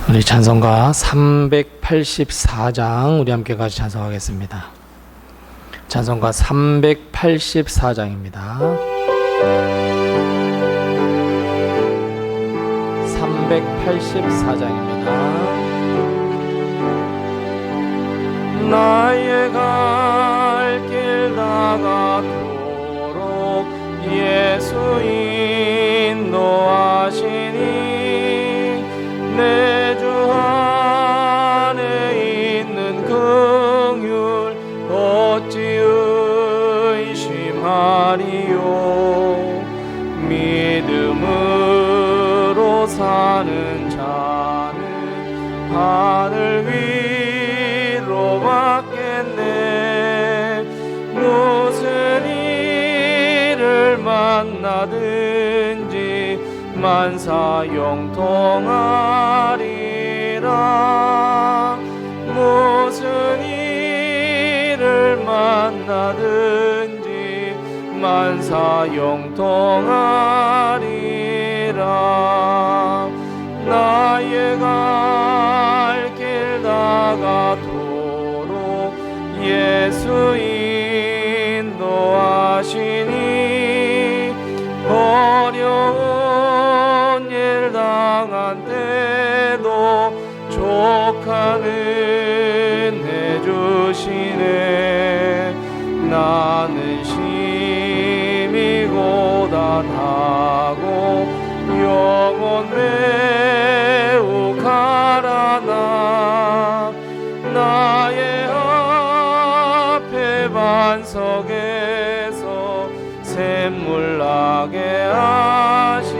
우리 찬송가 384장 우리 함께 같이 찬송하겠습니다. 찬송가 384장입니다. 384장입니다. 나의 갈 길 다가도록 예수 인도하시니 내 주 안에 있는 긍휼 어찌 의심하리요. 믿음으로 사는 자는 하늘 위로 받겠네. 무슨 일을 만나든지 만사 영통하리라. 무슨 일을 만나든지 만사 영통하리라. 나의 갈 길 다가도록 예수 인도하시니 어려운 일 당한 때도 족한 은혜 주시네. 나는 심히 고단하고 영혼 매우 가라나 나의 앞에 반석에서 샘물 나게 하시네.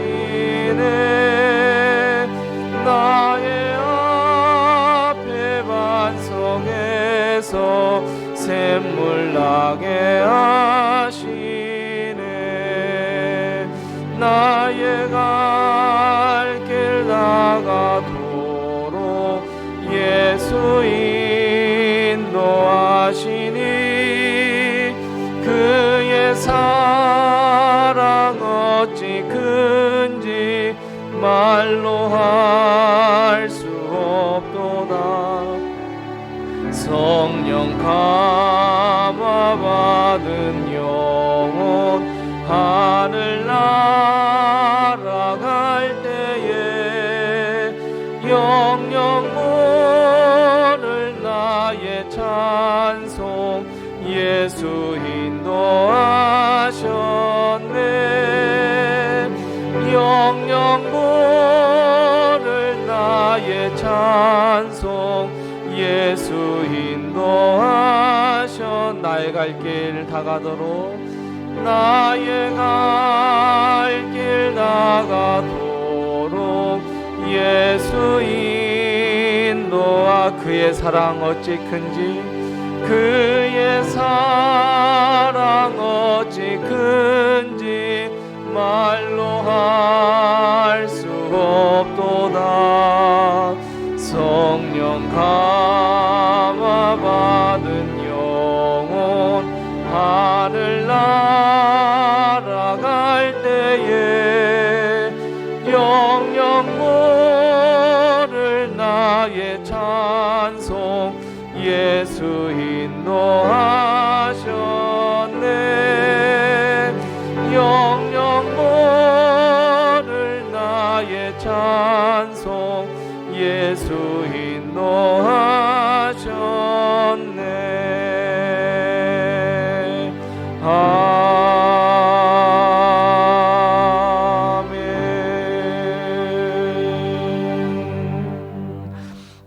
나의 앞에 반석에서 샘물 나게 하시네. 나의 갈 길 다가도록 예수 인도하시니 그의 사랑 어찌 큰지 말로 할 수 없도다. 성령 감화 받은 영혼 하늘 날아갈 때에 영영 모를 나의 찬송 예수 인도하셨네. 영영 모를 나의 찬송 예수 인도하셨. 나의 갈 길 다가도록 나의 갈 길 다가도록 예수 인도하. 그의 사랑 어찌 큰지 그의 사랑 어찌 큰지 말로 할 수 없도다. 성령 감화 받은 영혼 하늘 날아갈 때에 영영 모를 나의 찬송 예수 인도하셨네. 영영 모를 나의 찬송 예수 인도하셨네.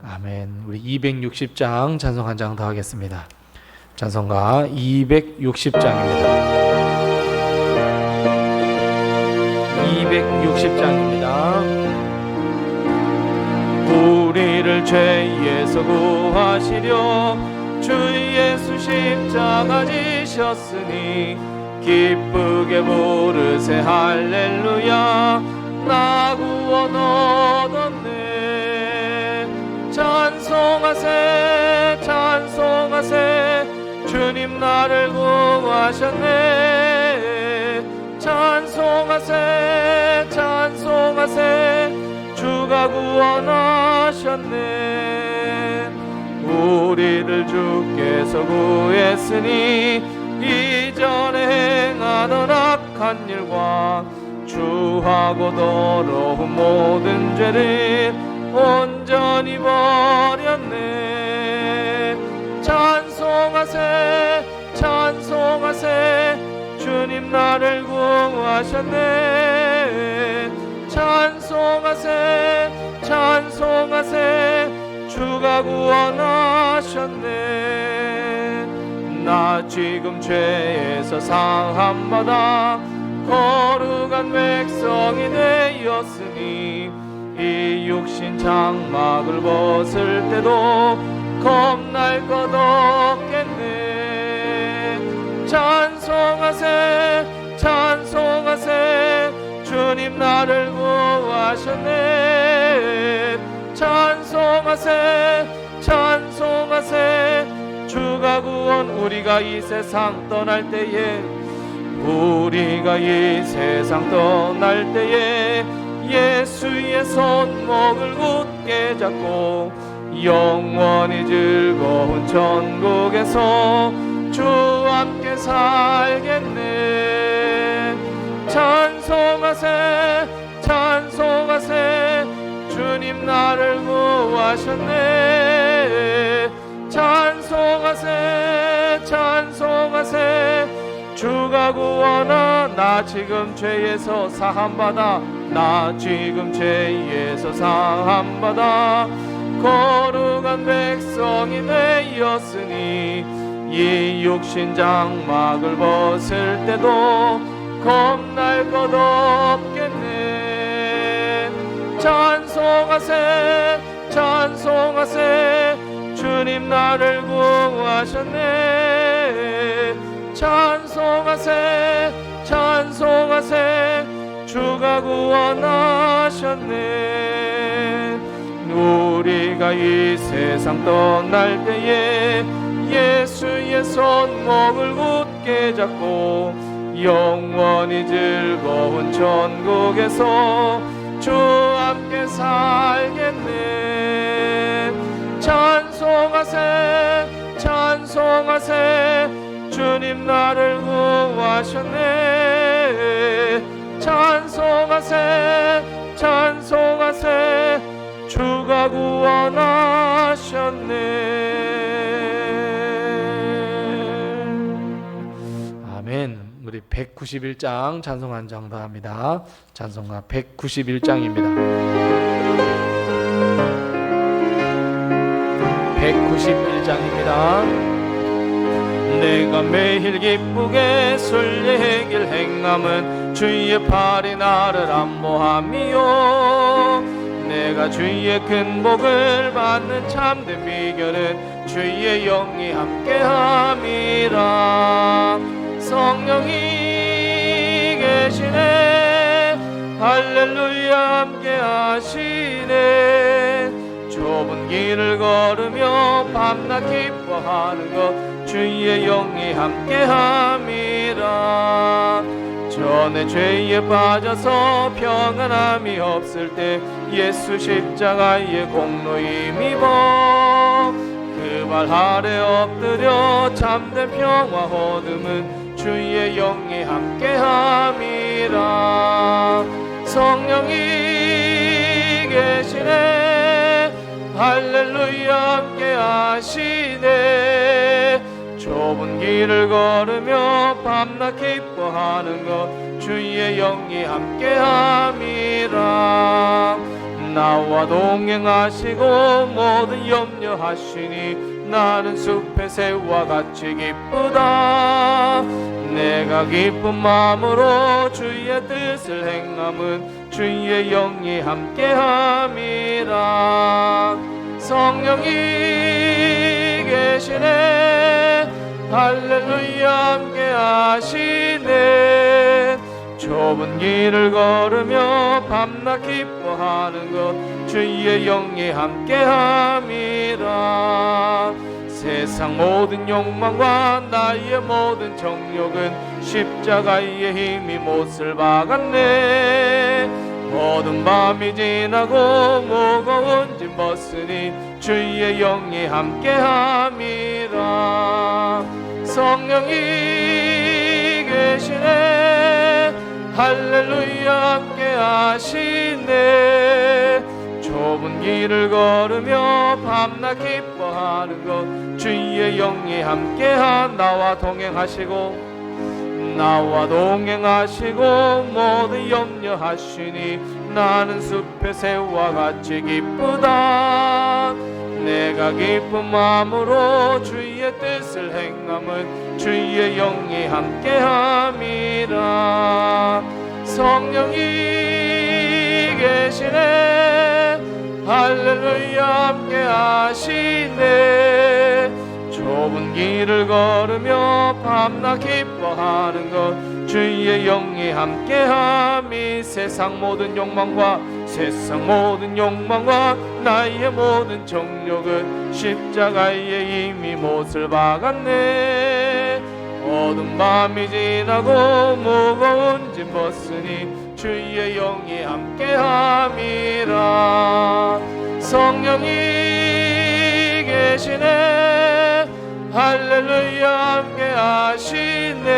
아멘. 우리 260장 찬송 한 장 더 하겠습니다. 찬송가 260장입니다. 260장입니다. 우리를 죄에서 구하시려 주 예수 십자가 지셨으니 기쁘게 부르세 할렐루야. 나 구원 얻었네. 찬송하세 찬송하세 주님 나를 구하셨네. 찬송하세 찬송하세 주가 구원하셨네. 구원하셨네. 우리를 주께서 구했으니 이전에 행하던 악한 일과 주하고 더러운 모든 죄를 온전히 버렸네. 찬송하세 찬송하세 주님 나를 구하셨네. 찬송하세 찬송하세 주가 구원하셨네. 나 지금 죄에서 상함받아 거룩한 백성이 되었으니 이 육신 장막을 벗을 때도 겁날 것 없겠네. 찬송하세 찬송하세 주님 나를 구하셨네. 찬송하세 찬송하세 주가 구원. 우리가 이 세상 떠날 때에 우리가 이 세상 떠날 때에 예수의 손목을 굳게 잡고 영원히 즐거운 천국에서 주와 함께 살겠네. 찬송하세 찬송하세 주님 나를 구하셨네. 찬송하세 찬송하세 주가 구원하. 나 지금 죄에서 사함받아 나 지금 죄에서 사함받아 거룩한 백성이 되었으니 이 육신 장막을 벗을 때도 겁날 것 없겠네. 찬송하세 찬송하세 주님 나를 구하셨네. 찬송하세 찬송하세 주가 구원하셨네. 우리가 이 세상 떠날 때에 예수의 손목을 굳게 잡고 영원히 즐거운 천국에서 주와 함께 살겠네. 찬송하세 찬송하세 주님 나를 구하셨네. 찬송하세 찬송하세 주가 구원하셨네. 아멘. 우리 191장 찬송 한 장 더 합니다. 찬송가 191장입니다. 191장입니다. 내가 매일 기쁘게 순례길 행함은 주의 팔이 나를 안보함이요. 내가 주의 큰 복을 받는 참된 비결은 주의 영이 함께함이라. 성령이 계시네. 할렐루야 함께하시네. 좁은 길을 걸으며 밤낮 기뻐하는 것 주의 영이 함께함이라. 전에 죄에 빠져서 평안함이 없을 때 예수 십자가의 공로 힘입어 그 발 아래 엎드려 참된 평화 얻음은 주의 영이 함께함이라. 성령이 계시네. 할렐루야 함께하시네. 좁은 길을 걸으며 밤낮 기뻐하는 것 주의 영이 함께함이라. 나와 동행하시고 모든 염려하시니 나는 숲의 새와 같이 기쁘다. 내가 기쁜 마음으로 주의 뜻을 행함은 주의 영이 함께함이라. 성령이 계시네. 할렐루야 함께하시네. 좁은 길을 걸으며 밤낮 기뻐하는 것 주의 영이 함께함이라. 세상 모든 욕망과 나의 모든 정욕은 십자가의 힘이 못을 박았네. 어두운 밤이 지나고 무거운 짐 벗으니 주의 영이 함께함이라. 성령이 계시네 할렐루야 함께하시네. 좁은 길을 걸으며 밤낮 기뻐하는 것 주의 영이 함께한 나와 동행하시고 모든 염려하시니 나는 숲의 새와 같이 기쁘다. 내가 기쁜 마음으로 주의 뜻을 행함은 주의 영이 함께함이라. 성령이 계시네 할렐루야 함께하시네. 좁은 길을 걸으며 밤낮 기뻐하는 것 주의 영이 함께함이. 세상 모든 욕망과 나의 모든 정욕은 십자가에 이미 못을 박았네. 어두운 밤이 지나고 무거운 짐 벗으니 주의 영이 함께함이라. 성령이 계시네 할렐루야 함께하시네.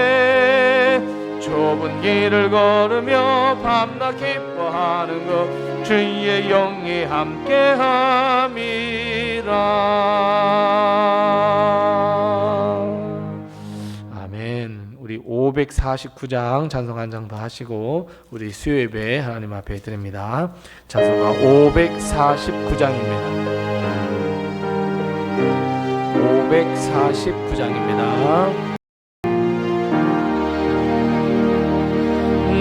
좁은 길을 걸으며 밤낮 기뻐하는 것 주의 영이 함께함이라. 아멘. 우리 549장 찬송 한 장 더 하시고 우리 수요예배 하나님 앞에 드립니다. 찬송가 549장입니다. 549장입니다.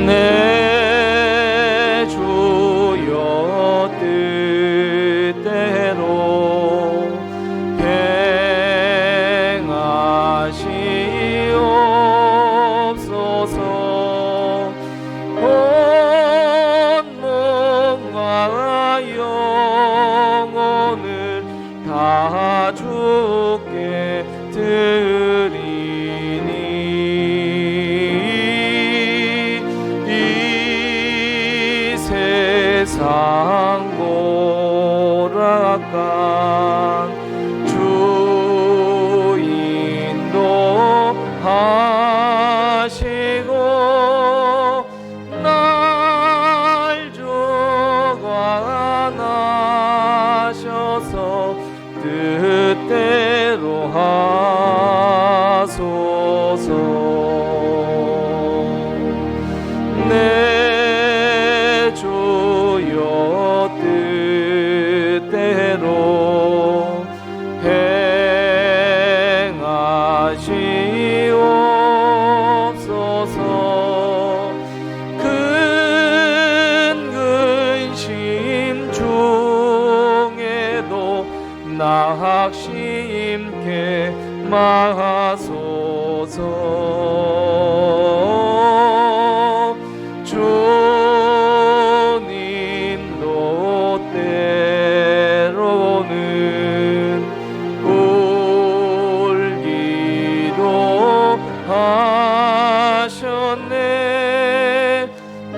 내 주여 뜻대로 행하시옵소서. 온 몸과 영혼을 다 주께 드리니 이 세상 고락한 주 인도하시고 날 주관하셔서 뜻대로 하소서. 내 주여 뜻대로 행하시옵소서. 큰 근심 중에도 낙심케 마소서. 주님도 때로는 울기도 하셨네.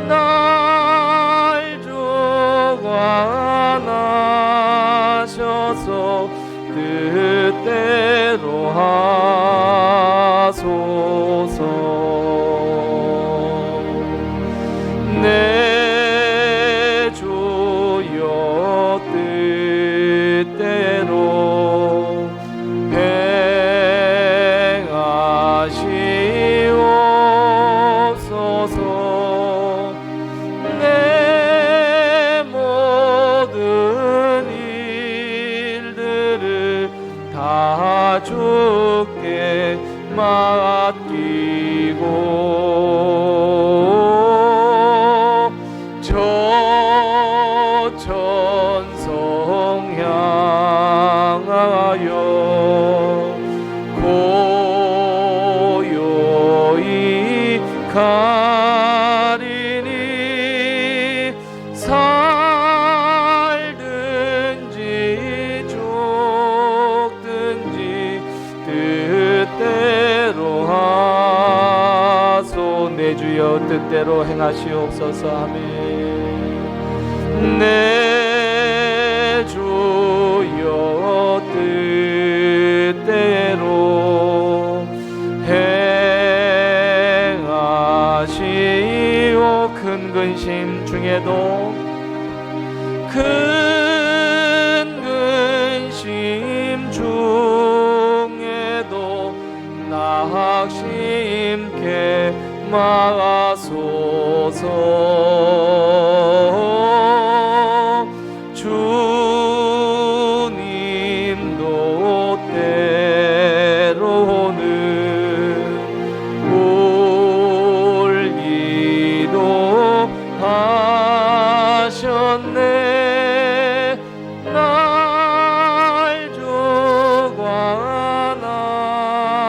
날 주관하셔서 뜻대로 하소서. 내 주여 뜻대로 행하시옵소서. 내 모든 일들을 다 주께 맡기고 저 천성 향하여 고요히 가리니 살든지 죽든지 뜻대로 하소. 내 주여 뜻대로 행하시옵소서. 아멘. 중에도 큰 근심 중에도 낙심케 마소서. 주님도 때로는 울기도 하셨네. 날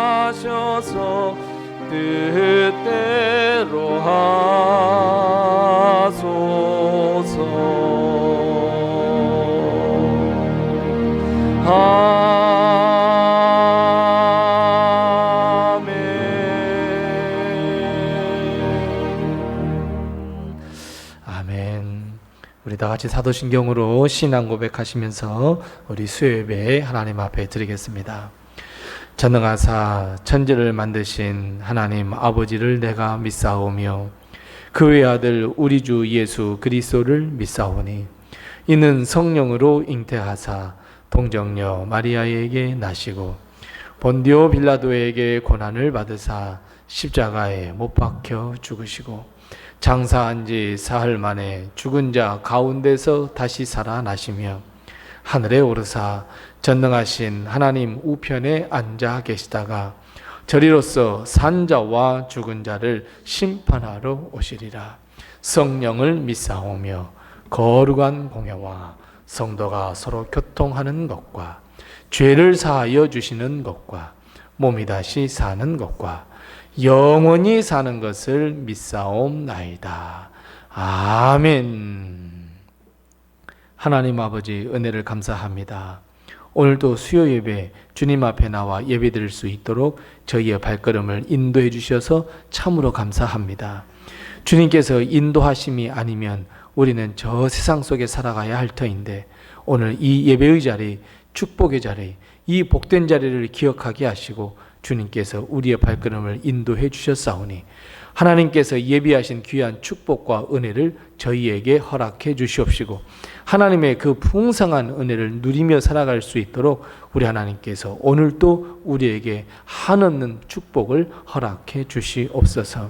주관하셔서 뜻대로 하소서. 아멘. 우리 다 같이 사도신경으로 신앙 고백하시면서 우리 수요예배 하나님 앞에 드리겠습니다. 전능하사 천지를 만드신 하나님 아버지를 내가 믿사오며 그 외아들 우리 주 예수 그리스도를 믿사오니 이는 성령으로 잉태하사 동정녀 마리아에게 나시고 본디오 빌라도에게 고난을 받으사 십자가에 못 박혀 죽으시고 장사한 지 사흘 만에 죽은 자 가운데서 다시 살아나시며 하늘에 오르사 전능하신 하나님 우편에 앉아 계시다가 저리로서 산 자와 죽은 자를 심판하러 오시리라. 성령을 믿사오며 거룩한 공회와 성도가 서로 교통하는 것과 죄를 사하여 주시는 것과 몸이 다시 사는 것과 영원히 사는 것을 믿사옵나이다. 아멘. 하나님 아버지 은혜를 감사합니다. 오늘도 수요 예배 주님 앞에 나와 예배 드릴 수 있도록 저희의 발걸음을 인도해 주셔서 참으로 감사합니다. 주님께서 인도하심이 아니면 우리는 저 세상 속에 살아가야 할 터인데 오늘 이 예배의 자리, 축복의 자리, 이 복된 자리를 기억하게 하시고 주님께서 우리의 발걸음을 인도해 주셨사오니 하나님께서 예비하신 귀한 축복과 은혜를 저희에게 허락해 주시옵시고 하나님의 그 풍성한 은혜를 누리며 살아갈 수 있도록 우리 하나님께서 오늘도 우리에게 한없는 축복을 허락해 주시옵소서.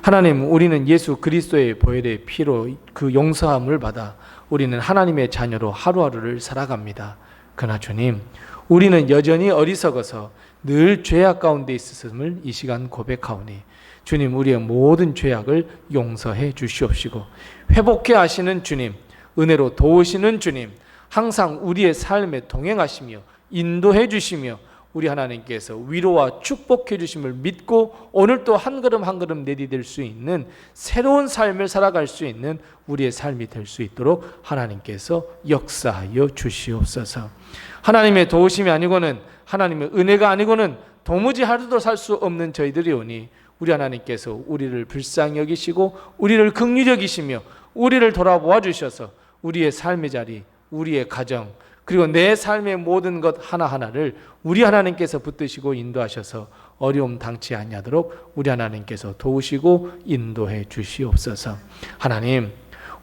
하나님, 우리는 예수 그리스도의 보혈의 피로 그 용서함을 받아 우리는 하나님의 자녀로 하루하루를 살아갑니다. 그러나 주님, 우리는 여전히 어리석어서 늘 죄악 가운데 있었음을 이 시간 고백하오니 주님, 우리의 모든 죄악을 용서해 주시옵시고 회복해 하시는 주님, 은혜로 도우시는 주님, 항상 우리의 삶에 동행하시며 인도해 주시며 우리 하나님께서 위로와 축복해 주심을 믿고 오늘도 한 걸음 한 걸음 내디딜 수 있는 새로운 삶을 살아갈 수 있는 우리의 삶이 될 수 있도록 하나님께서 역사하여 주시옵소서. 하나님의 도우심이 아니고는, 하나님의 은혜가 아니고는 도무지 하루도 살 수 없는 저희들이 오니 우리 하나님께서 우리를 불쌍히 여기시고 우리를 긍휼히 여기시며 우리를 돌아보아 주셔서 우리의 삶의 자리, 우리의 가정, 그리고 내 삶의 모든 것 하나하나를 우리 하나님께서 붙드시고 인도하셔서 어려움 당치 아니하도록 우리 하나님께서 도우시고 인도해 주시옵소서. 하나님,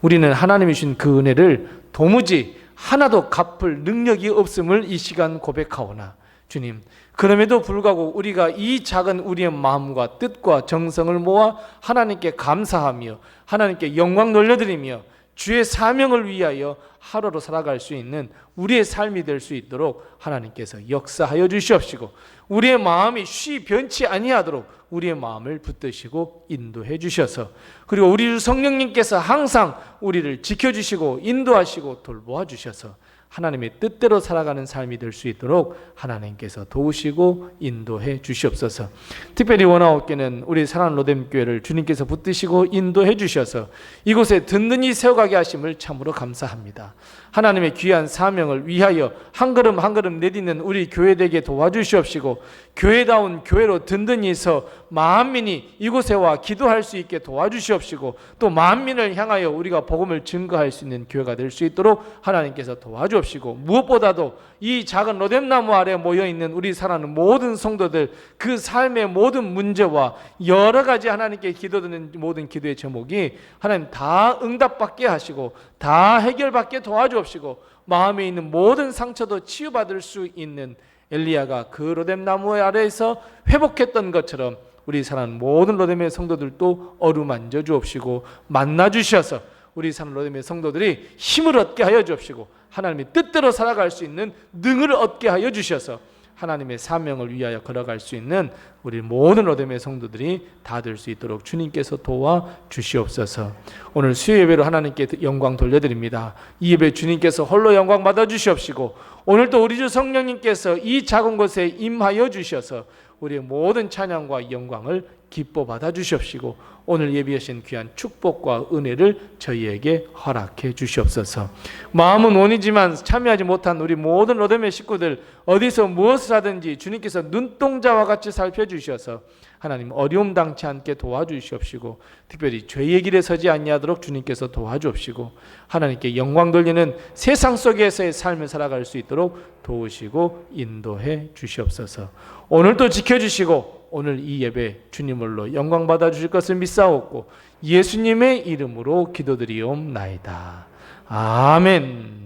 우리는 하나님이 주신 그 은혜를 도무지 하나도 갚을 능력이 없음을 이 시간 고백하오나 주님, 그럼에도 불구하고 우리가 이 작은 우리의 마음과 뜻과 정성을 모아 하나님께 감사하며 하나님께 영광 돌려드리며 주의 사명을 위하여 하루로 살아갈 수 있는 우리의 삶이 될 수 있도록 하나님께서 역사하여 주시옵시고 우리의 마음이 쉬 변치 아니하도록 우리의 마음을 붙드시고 인도해 주셔서 그리고 우리 주 성령님께서 항상 우리를 지켜주시고 인도하시고 돌보아 주셔서 하나님의 뜻대로 살아가는 삶이 될 수 있도록 하나님께서 도우시고 인도해 주시옵소서. 특별히 원하옵기는 우리 사랑하는 로뎀교회를 주님께서 붙드시고 인도해 주셔서 이곳에 든든히 세워가게 하심을 참으로 감사합니다. 하나님의 귀한 사명을 위하여 한 걸음 한 걸음 내딛는 우리 교회되게 도와주시옵시고 교회다운 교회로 든든히 서 만민이 이곳에 와 기도할 수 있게 도와주시옵시고 또 만민을 향하여 우리가 복음을 증거할 수 있는 교회가 될 수 있도록 하나님께서 도와주옵시고 주옵시고, 무엇보다도 이 작은 로뎀나무 아래 모여있는 우리 사랑하는 모든 성도들, 그 삶의 모든 문제와 여러 가지 하나님께 기도드리는 모든 기도의 제목이 하나님 다 응답받게 하시고 다 해결받게 도와주옵시고, 마음에 있는 모든 상처도 치유받을 수 있는 엘리야가 그 로뎀나무 아래에서 회복했던 것처럼 우리 사랑하는 모든 로뎀의 성도들도 어루만져 주옵시고, 만나 주셔서 우리 사는 로뎀의 성도들이 힘을 얻게 하여 주옵시고, 하나님의 뜻대로 살아갈 수 있는 능을 얻게 하여 주셔서 하나님의 사명을 위하여 걸어갈 수 있는 우리 모든 로뎀의 성도들이 다 될 수 있도록 주님께서 도와 주시옵소서. 오늘 수요 예배로 하나님께 영광 돌려드립니다. 이 예배 주님께서 홀로 영광 받아 주시옵시고, 오늘도 우리 주 성령님께서 이 작은 곳에 임하여 주셔서 우리의 모든 찬양과 영광을 기뻐 받아 주시옵시고, 오늘 예비하신 귀한 축복과 은혜를 저희에게 허락해 주시옵소서. 마음은 원이지만 참여하지 못한 우리 모든 로뎀의 식구들, 어디서 무엇을 하든지 주님께서 눈동자와 같이 살펴주셔서 하나님 어려움 당치 않게 도와주시옵시고, 특별히 죄의 길에 서지 아니하도록 주님께서 도와주옵시고, 하나님께 영광 돌리는 세상 속에서의 삶을 살아갈 수 있도록 도우시고 인도해 주시옵소서. 오늘도 지켜주시고 오늘 이 예배 주님으로 영광 받아 주실 것을 믿사옵고 예수님의 이름으로 기도드리옵나이다. 아멘.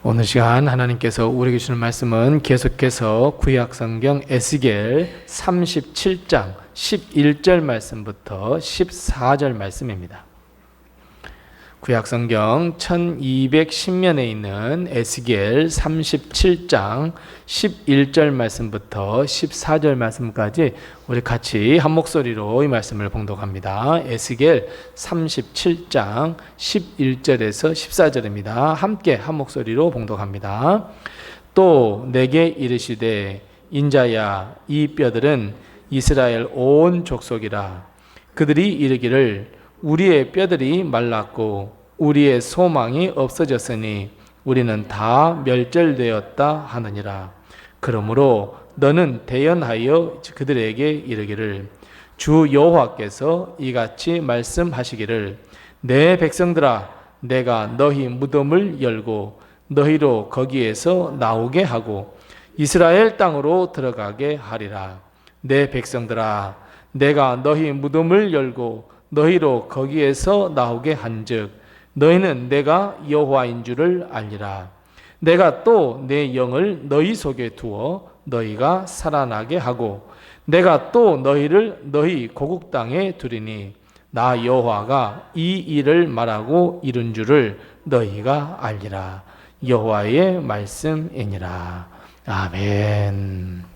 오늘 시간 하나님께서 우리에게 주는 말씀은 계속해서 구약성경 에스겔 37장 11절 말씀부터 14절 말씀입니다. 구약성경 1210면에 있는 에스겔 37장 11절 말씀부터 14절 말씀까지 우리 같이 한 목소리로 이 말씀을 봉독합니다. 에스겔 37장 11절에서 14절입니다. 함께 한 목소리로 봉독합니다. 또 내게 이르시되 인자야, 이 뼈들은 이스라엘 온 족속이라. 그들이 이르기를 우리의 뼈들이 말랐고 우리의 소망이 없어졌으니 우리는 다 멸절되었다 하느니라. 그러므로 너는 대언하여 그들에게 이르기를 주 여호와께서 이같이 말씀하시기를 내 백성들아, 내가 너희 무덤을 열고 너희로 거기에서 나오게 하고 이스라엘 땅으로 들어가게 하리라. 내 백성들아, 내가 너희 무덤을 열고 너희로 거기에서 나오게 한즉 너희는 내가 여호와인 줄을 알리라. 내가 또 내 영을 너희 속에 두어 너희가 살아나게 하고 내가 또 너희를 너희 고국 땅에 두리니 나 여호와가 이 일을 말하고 이룬 줄을 너희가 알리라. 여호와의 말씀이니라. 아멘.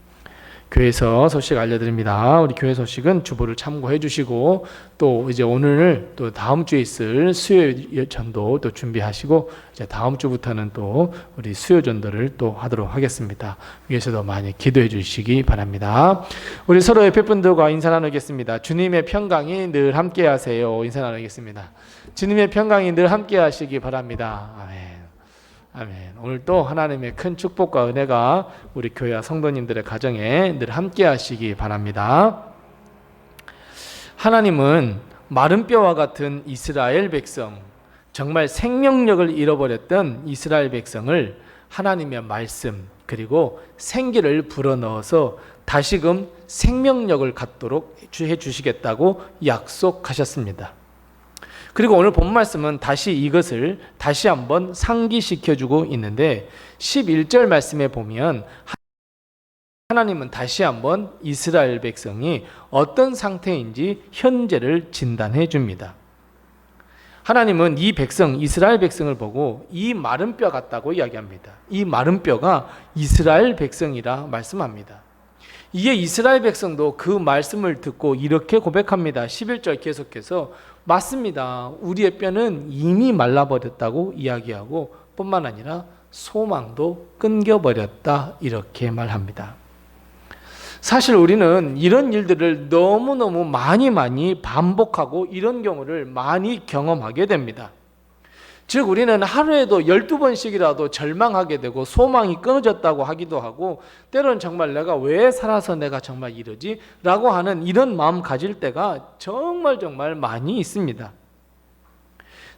교회에서 소식 알려드립니다. 우리 교회 소식은 주보를 참고해 주시고 또 이제 오늘 또 다음 주에 있을 수요 전도 또 준비하시고 이제 다음 주부터는 또 우리 수요 전도를 또 하도록 하겠습니다. 위에서도 많이 기도해 주시기 바랍니다. 우리 서로 옆에 분들과 인사 나누겠습니다. 주님의 평강이 늘 함께 하세요. 인사 나누겠습니다. 주님의 평강이 늘 함께 하시기 바랍니다. 아멘. 아멘. 오늘도 하나님의 큰 축복과 은혜가 우리 교회와 성도님들의 가정에 늘 함께 하시기 바랍니다. 하나님은 마른 뼈와 같은 이스라엘 백성, 정말 생명력을 잃어버렸던 이스라엘 백성을 하나님의 말씀 그리고 생기를 불어넣어서 다시금 생명력을 갖도록 해주시겠다고 약속하셨습니다. 그리고 오늘 본 말씀은 다시 이것을 다시 한번 상기시켜주고 있는데 11절 말씀에 보면 하나님은 다시 한번 이스라엘 백성이 어떤 상태인지 현재를 진단해 줍니다. 하나님은 이 백성, 이스라엘 백성을 보고 이 마른 뼈 같다고 이야기합니다. 이 마른 뼈가 이스라엘 백성이라 말씀합니다. 이에 이스라엘 백성도 그 말씀을 듣고 이렇게 고백합니다. 11절 계속해서 맞습니다. 우리의 뼈는 이미 말라버렸다고 이야기하고 뿐만 아니라 소망도 끊겨버렸다 이렇게 말합니다. 사실 우리는 이런 일들을 너무너무 많이 반복하고 이런 경우를 많이 경험하게 됩니다. 즉 우리는 하루에도 12번씩이라도 절망하게 되고 소망이 끊어졌다고 하기도 하고, 때로는 정말 내가 왜 살아서 내가 정말 이러지? 라고 하는 이런 마음 가질 때가 정말 많이 있습니다.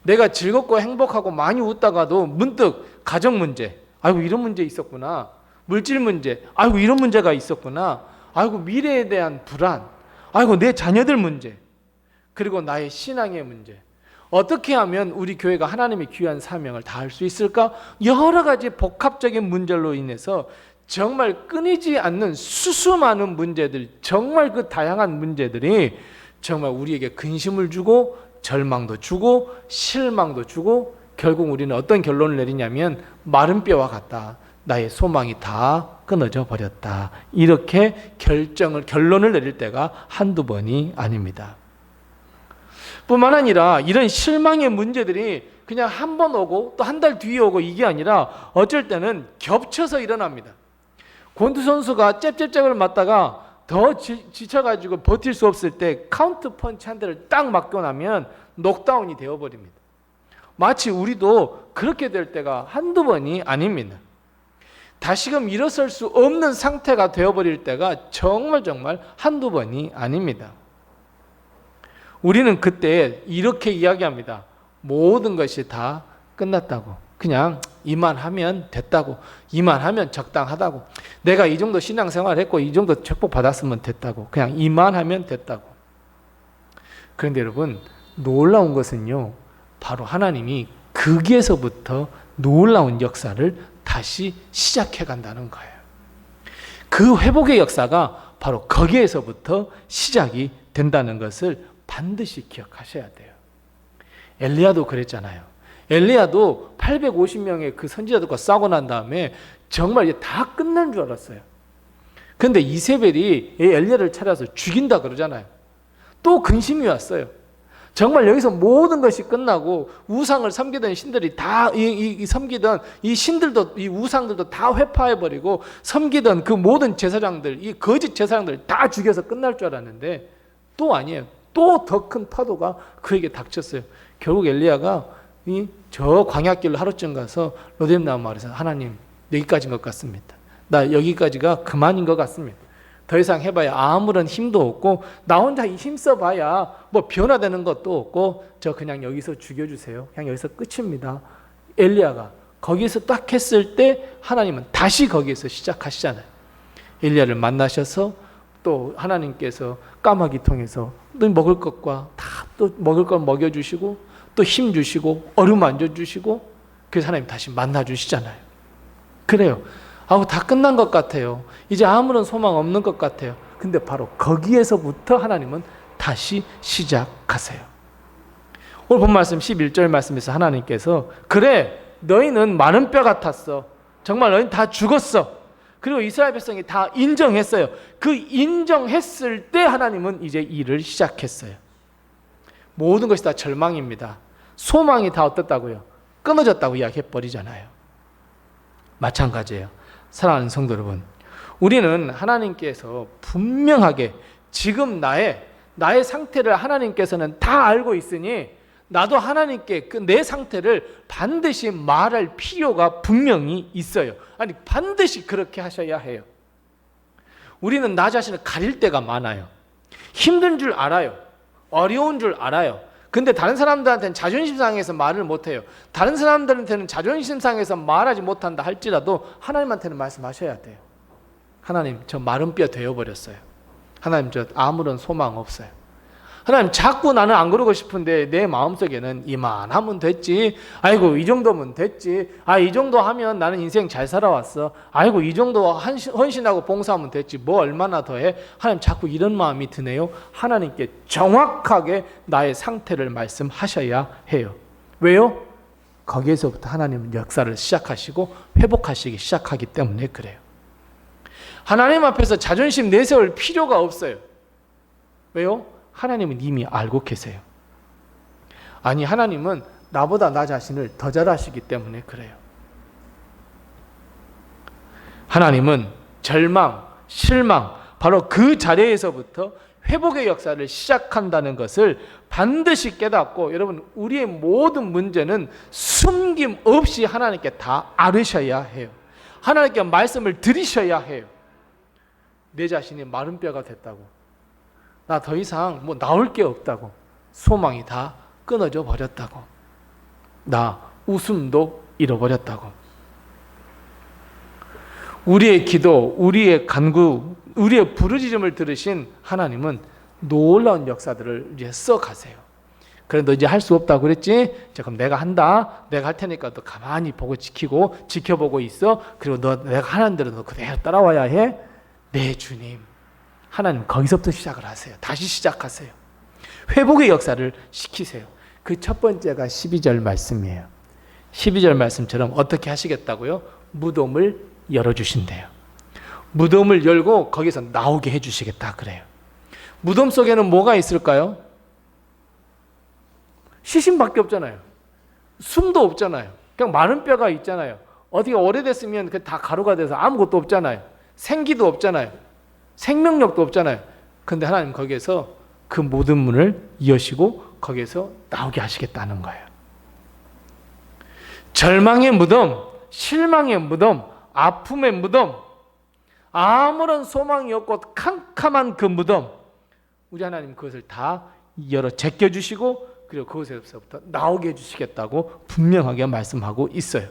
내가 즐겁고 행복하고 많이 웃다가도 문득 가정 문제, 아이고 이런 문제 있었구나. 물질 문제, 아이고 이런 문제가 있었구나. 아이고 미래에 대한 불안, 아이고 내 자녀들 문제, 그리고 나의 신앙의 문제. 어떻게 하면 우리 교회가 하나님의 귀한 사명을 다할 수 있을까? 여러 가지 복합적인 문제로 인해서 정말 끊이지 않는 수많은 문제들, 정말 그 다양한 문제들이 정말 우리에게 근심을 주고 절망도 주고 실망도 주고, 결국 우리는 어떤 결론을 내리냐면 마른 뼈와 같다. 나의 소망이 다 끊어져 버렸다. 이렇게 결론을 내릴 때가 한두 번이 아닙니다. 뿐만 아니라 이런 실망의 문제들이 그냥 한 번 오고 또 한 달 뒤에 오고 이게 아니라 어쩔 때는 겹쳐서 일어납니다. 권투 선수가 잽잽잽을 맞다가 더 지쳐가지고 버틸 수 없을 때 카운트 펀치 한 대를 딱 맞고 나면 녹다운이 되어버립니다. 마치 우리도 그렇게 될 때가 한두 번이 아닙니다. 다시금 일어설 수 없는 상태가 되어버릴 때가 정말 한두 번이 아닙니다. 우리는 그때 이렇게 이야기합니다. 모든 것이 다 끝났다고. 그냥 이만하면 됐다고. 이만하면 적당하다고. 내가 이 정도 신앙생활 했고 이 정도 축복 받았으면 됐다고. 그냥 이만하면 됐다고. 그런데 여러분, 놀라운 것은요, 바로 하나님이 거기에서부터 놀라운 역사를 다시 시작해 간다는 거예요. 그 회복의 역사가 바로 거기에서부터 시작이 된다는 것을 반드시 기억하셔야 돼요. 엘리야도 그랬잖아요. 엘리야도 850명의 그 선지자들과 싸우고 난 다음에 정말 이제 다 끝난 줄 알았어요. 그런데 이세벨이 엘리야를 찾아서 죽인다 그러잖아요. 또 근심이 왔어요. 정말 여기서 모든 것이 끝나고 우상을 섬기던 신들이 다 섬기던 이 신들도, 이 우상들도 다 회파해버리고 섬기던 그 모든 제사장들, 이 거짓 제사장들 다 죽여서 끝날 줄 알았는데 또 아니에요. 또 더 큰 파도가 그에게 닥쳤어요. 결국 엘리야가 저 광야길로 하루쯤 가서 로뎀나무 마을에서 하나님, 여기까지인 것 같습니다. 나 여기까지가 그만인 것 같습니다. 더 이상 해봐야 아무런 힘도 없고 나 혼자 힘써봐야 뭐 변화되는 것도 없고 저 그냥 여기서 죽여주세요. 그냥 여기서 끝입니다. 엘리야가 거기서 딱 했을 때 하나님은 다시 거기에서 시작하시잖아요. 엘리야를 만나셔서 또 하나님께서 까마귀 통해서 또 먹을 것과 다 또 먹을 걸 먹여주시고 또 힘 주시고 얼음 만져주시고, 그래서 하나님 다시 만나주시잖아요. 그래요. 아우 다 끝난 것 같아요. 이제 아무런 소망 없는 것 같아요. 근데 바로 거기에서부터 하나님은 다시 시작하세요. 오늘 본 말씀 11절 말씀에서 하나님께서 그래 너희는 마른 뼈 같았어. 정말 너희는 다 죽었어. 그리고 이스라엘 백성이 다 인정했어요. 그 인정했을 때 하나님은 이제 일을 시작했어요. 모든 것이 다 절망입니다. 소망이 다 어떻다고요? 끊어졌다고 이야기해버리잖아요. 마찬가지예요. 사랑하는 성도 여러분, 우리는 하나님께서 분명하게 지금 나의 상태를 하나님께서는 다 알고 있으니 나도 하나님께 내 상태를 반드시 말할 필요가 분명히 있어요. 아니 반드시 그렇게 하셔야 해요. 우리는 나 자신을 가릴 때가 많아요. 힘든 줄 알아요. 어려운 줄 알아요. 근데 다른 사람들한테는 자존심 상해서 말을 못해요. 다른 사람들한테는 자존심 상해서 말하지 못한다 할지라도 하나님한테는 말씀하셔야 돼요. 하나님, 저 마른 뼈 되어버렸어요. 하나님, 저 아무런 소망 없어요. 하나님, 자꾸 나는 안 그러고 싶은데 내 마음속에는 이만하면 됐지. 아이고 이 정도면 됐지. 이 정도 하면 나는 인생 잘 살아왔어. 아이고 이 정도 헌신하고 봉사하면 됐지. 뭐 얼마나 더해. 하나님, 자꾸 이런 마음이 드네요. 하나님께 정확하게 나의 상태를 말씀하셔야 해요. 왜요? 거기에서부터 하나님은 역사를 시작하시고 회복하시기 시작하기 때문에 그래요. 하나님 앞에서 자존심 내세울 필요가 없어요. 왜요? 하나님은 이미 알고 계세요. 아니 하나님은 나보다 나 자신을 더 잘 아시기 때문에 그래요. 하나님은 절망, 실망, 바로 그 자리에서부터 회복의 역사를 시작한다는 것을 반드시 깨닫고, 여러분, 우리의 모든 문제는 숨김 없이 하나님께 다 아뢰셔야 해요. 하나님께 말씀을 드리셔야 해요. 내 자신이 마른 뼈가 됐다고, 나 더 이상 뭐 나올 게 없다고, 소망이 다 끊어져 버렸다고, 나 웃음도 잃어버렸다고. 우리의 기도, 우리의 간구, 우리의 부르짖음을 들으신 하나님은 놀라운 역사들을 이제 써가세요. 그래, 너 이제 할 수 없다고 그랬지? 자, 그럼 내가 한다. 내가 할 테니까 너 가만히 보고 지켜보고 있어. 그리고 내가 하는 대로 너 그대로 따라와야 해. 네, 주님. 하나님 거기서부터 시작을 하세요. 다시 시작하세요. 회복의 역사를 시키세요. 그 첫 번째가 12절 말씀이에요. 12절 말씀처럼 어떻게 하시겠다고요? 무덤을 열어주신대요. 무덤을 열고 거기서 나오게 해주시겠다 그래요. 무덤 속에는 뭐가 있을까요? 시신밖에 없잖아요. 숨도 없잖아요. 그냥 마른 뼈가 있잖아요. 어디가 오래됐으면 다 가루가 돼서 아무것도 없잖아요. 생기도 없잖아요. 생명력도 없잖아요. 근데 하나님 거기에서 그 모든 문을 여시고 거기에서 나오게 하시겠다는 거예요. 절망의 무덤, 실망의 무덤, 아픔의 무덤, 아무런 소망이 없고 캄캄한 그 무덤, 우리 하나님 그것을 다 열어 제껴주시고, 그리고 그것에서부터 나오게 해주시겠다고 분명하게 말씀하고 있어요.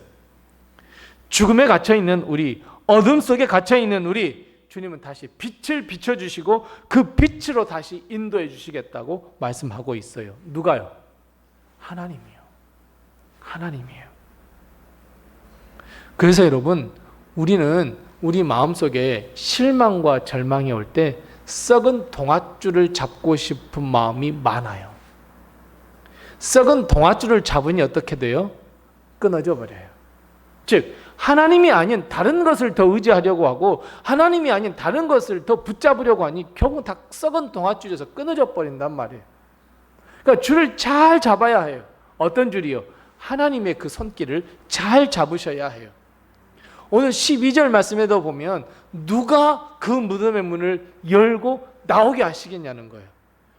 죽음에 갇혀있는 우리, 어둠 속에 갇혀있는 우리, 주님은 다시 빛을 비춰주시고 그 빛으로 다시 인도해 주시겠다고 말씀하고 있어요. 누가요? 하나님이요. 하나님이에요. 그래서 여러분, 우리는 우리 마음속에 실망과 절망이 올 때 썩은 동아줄을 잡고 싶은 마음이 많아요. 썩은 동아줄을 잡으니 어떻게 돼요? 끊어져 버려요. 즉, 하나님이 아닌 다른 것을 더 의지하려고 하고, 하나님이 아닌 다른 것을 더 붙잡으려고 하니 결국 다 썩은 동아줄에서 끊어져 버린단 말이에요. 그러니까 줄을 잘 잡아야 해요. 어떤 줄이요? 하나님의 그 손길을 잘 잡으셔야 해요. 오늘 12절 말씀에도 보면 누가 그 무덤의 문을 열고 나오게 하시겠냐는 거예요.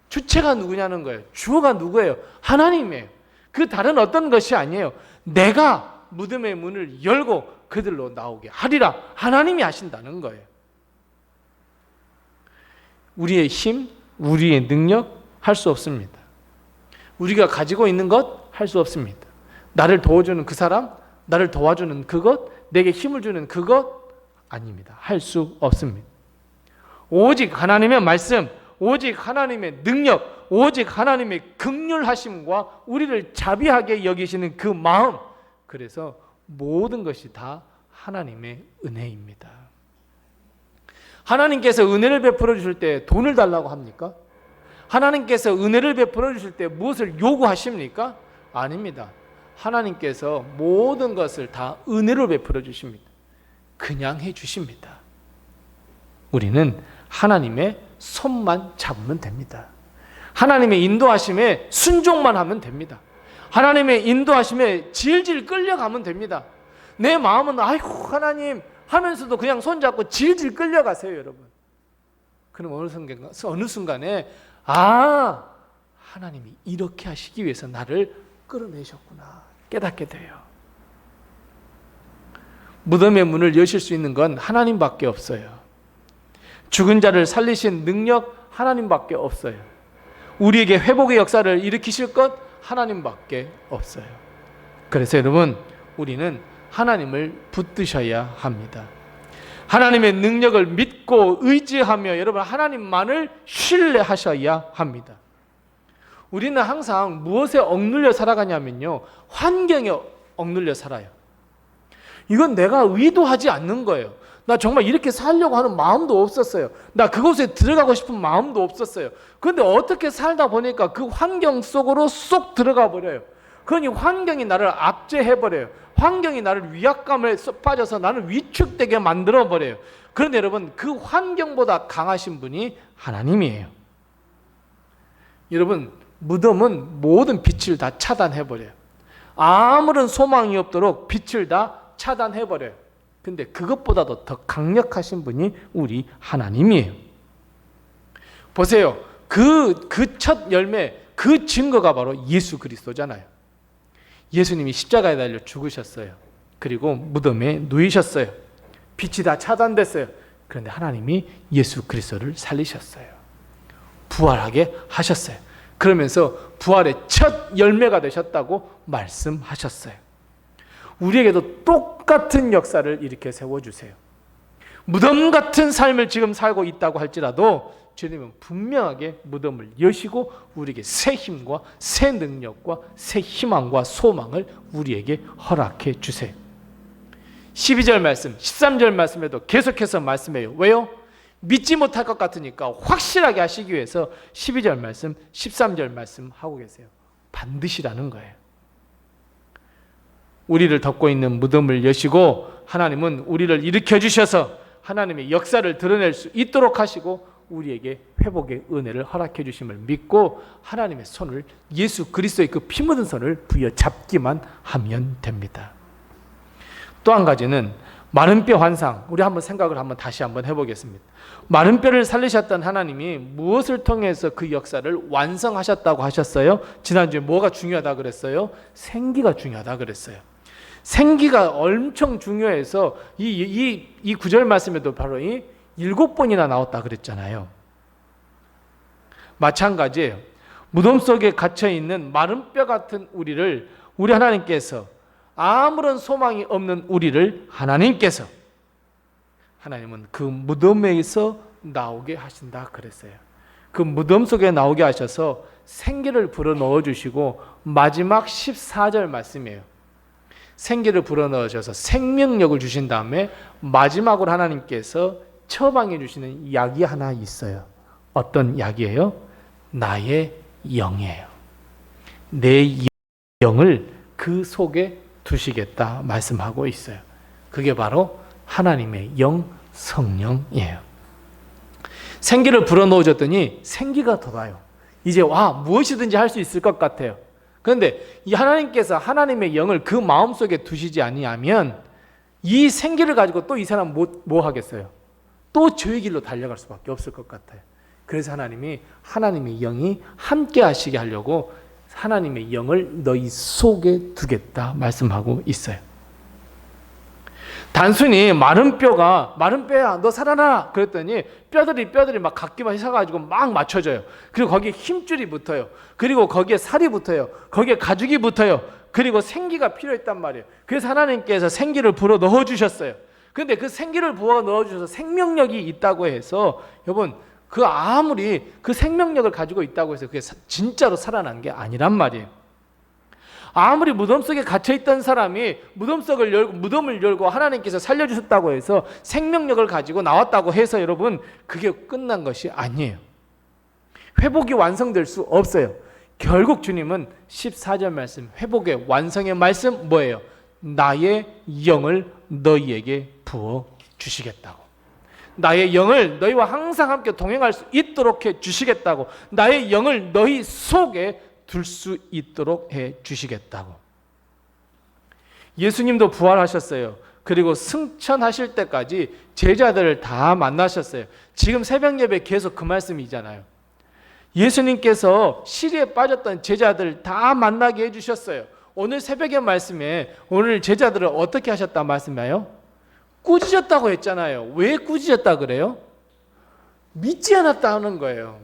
주체가 누구냐는 거예요. 주어가 누구예요? 하나님이에요. 그 다른 어떤 것이 아니에요. 내가 무덤의 문을 열고 그들로 나오게 하리라. 하나님이 하신다는 거예요. 우리의 힘, 우리의 능력 할 수 없습니다. 우리가 가지고 있는 것 할 수 없습니다. 나를 도와주는 그 사람, 나를 도와주는 그것, 내게 힘을 주는 그것 아닙니다. 할 수 없습니다. 오직 하나님의 말씀, 오직 하나님의 능력, 오직 하나님의 긍휼하심과 우리를 자비하게 여기시는 그 마음, 그래서 모든 것이 다 하나님의 은혜입니다. 하나님께서 은혜를 베풀어 주실 때 돈을 달라고 합니까? 하나님께서 은혜를 베풀어 주실 때 무엇을 요구하십니까? 아닙니다. 하나님께서 모든 것을 다 은혜로 베풀어 주십니다. 그냥 해 주십니다. 우리는 하나님의 손만 잡으면 됩니다. 하나님의 인도하심에 순종만 하면 됩니다. 하나님의 인도하심에 질질 끌려가면 됩니다. 내 마음은 아이고 하나님 하면서도 그냥 손잡고 질질 끌려가세요, 여러분. 그럼 어느 순간에 하나님이 이렇게 하시기 위해서 나를 끌어내셨구나 깨닫게 돼요. 무덤의 문을 여실 수 있는 건 하나님밖에 없어요. 죽은 자를 살리신 능력 하나님밖에 없어요. 우리에게 회복의 역사를 일으키실 것 하나님밖에 없어요. 그래서 여러분, 우리는 하나님을 붙드셔야 합니다. 하나님의 능력을 믿고 의지하며 여러분 하나님만을 신뢰하셔야 합니다. 우리는 항상 무엇에 억눌려 살아가냐면요, 환경에 억눌려 살아요. 이건 내가 의도하지 않는 거예요. 나 정말 이렇게 살려고 하는 마음도 없었어요. 나 그곳에 들어가고 싶은 마음도 없었어요. 그런데 어떻게 살다 보니까 그 환경 속으로 쏙 들어가 버려요. 그러니 환경이 나를 압제해버려요. 환경이 나를 위압감에 빠져서 나를 위축되게 만들어버려요. 그런데 여러분, 그 환경보다 강하신 분이 하나님이에요. 여러분, 무덤은 모든 빛을 다 차단해버려요. 아무런 소망이 없도록 빛을 다 차단해버려요. 근데 그것보다도 더 강력하신 분이 우리 하나님이에요. 보세요. 그 첫 열매, 그 증거가 바로 예수 그리스도잖아요. 예수님이 십자가에 달려 죽으셨어요. 그리고 무덤에 누이셨어요. 빛이 다 차단됐어요. 그런데 하나님이 예수 그리스도를 살리셨어요. 부활하게 하셨어요. 그러면서 부활의 첫 열매가 되셨다고 말씀하셨어요. 우리에게도 똑같은 역사를 이렇게 세워주세요. 무덤 같은 삶을 지금 살고 있다고 할지라도 주님은 분명하게 무덤을 여시고 우리에게 새 힘과 새 능력과 새 희망과 소망을 우리에게 허락해 주세요. 12절 말씀, 13절 말씀에도 계속해서 말씀해요. 왜요? 믿지 못할 것 같으니까 확실하게 하시기 위해서 12절 말씀, 13절 말씀 하고 계세요. 반드시라는 거예요. 우리를 덮고 있는 무덤을 여시고 하나님은 우리를 일으켜 주셔서 하나님의 역사를 드러낼 수 있도록 하시고 우리에게 회복의 은혜를 허락해 주심을 믿고 하나님의 손을, 예수 그리스도의 그 피 묻은 손을 부여잡기만 하면 됩니다. 또 한 가지는 마른 뼈 환상. 우리 한번 생각을 다시 한번 해보겠습니다. 마른 뼈를 살리셨던 하나님이 무엇을 통해서 그 역사를 완성하셨다고 하셨어요? 지난주에 뭐가 중요하다 그랬어요? 생기가 중요하다 그랬어요. 생기가 엄청 중요해서 이 구절 말씀에도 바로 이 7번이나 나왔다 그랬잖아요. 마찬가지예요. 무덤 속에 갇혀 있는 마른 뼈 같은 우리 하나님께서, 아무런 소망이 없는 우리를 하나님은 그 무덤에서 나오게 하신다 그랬어요. 그 무덤 속에 나오게 하셔서 생기를 불어넣어 주시고 마지막 14절 말씀이에요. 생기를 불어넣으셔서 생명력을 주신 다음에 마지막으로 하나님께서 처방해 주시는 약이 하나 있어요. 어떤 약이에요? 나의 영이에요. 내 영을 그 속에 두시겠다 말씀하고 있어요. 그게 바로 하나님의 영, 성령이에요. 생기를 불어넣어줬더니 생기가 돋아요. 이제 무엇이든지 할 수 있을 것 같아요. 그런데 이 하나님께서 하나님의 영을 그 마음속에 두시지 아니하면 이 생기를 가지고 또 이 사람 뭐 하겠어요? 또 저의 길로 달려갈 수밖에 없을 것 같아요. 그래서 하나님이 하나님의 영이 함께 하시게 하려고 하나님의 영을 너희 속에 두겠다 말씀하고 있어요. 단순히 마른 뼈야 너 살아나 그랬더니 뼈들이 막 각기만 해서가지고 막 맞춰져요. 그리고 거기에 힘줄이 붙어요. 그리고 거기에 살이 붙어요. 거기에 가죽이 붙어요. 그리고 생기가 필요했단 말이에요. 그래서 하나님께서 생기를 불어 넣어주셨어요. 근데 그 생기를 부어 넣어주셔서 생명력이 있다고 해서 여러분 그 아무리 그 생명력을 가지고 있다고 해서 그게 진짜로 살아난 게 아니란 말이에요. 아무리 무덤 속에 갇혀있던 사람이 무덤을 열고 하나님께서 살려주셨다고 해서 생명력을 가지고 나왔다고 해서 여러분 그게 끝난 것이 아니에요. 회복이 완성될 수 없어요. 결국 주님은 14절 말씀, 회복의 완성의 말씀 뭐예요? 나의 영을 너희에게 부어 주시겠다고. 나의 영을 너희와 항상 함께 동행할 수 있도록 해 주시겠다고. 나의 영을 너희 속에 둘 수 있도록 해 주시겠다고. 예수님도 부활하셨어요. 그리고 승천하실 때까지 제자들을 다 만나셨어요. 지금 새벽 예배 계속 그 말씀이잖아요. 예수님께서 시리에 빠졌던 제자들 다 만나게 해주셨어요. 오늘 새벽의 말씀에 오늘 제자들을 어떻게 하셨다 말씀이에요? 꾸짖었다고 했잖아요. 왜 꾸짖었다 그래요? 믿지 않았다는 거예요.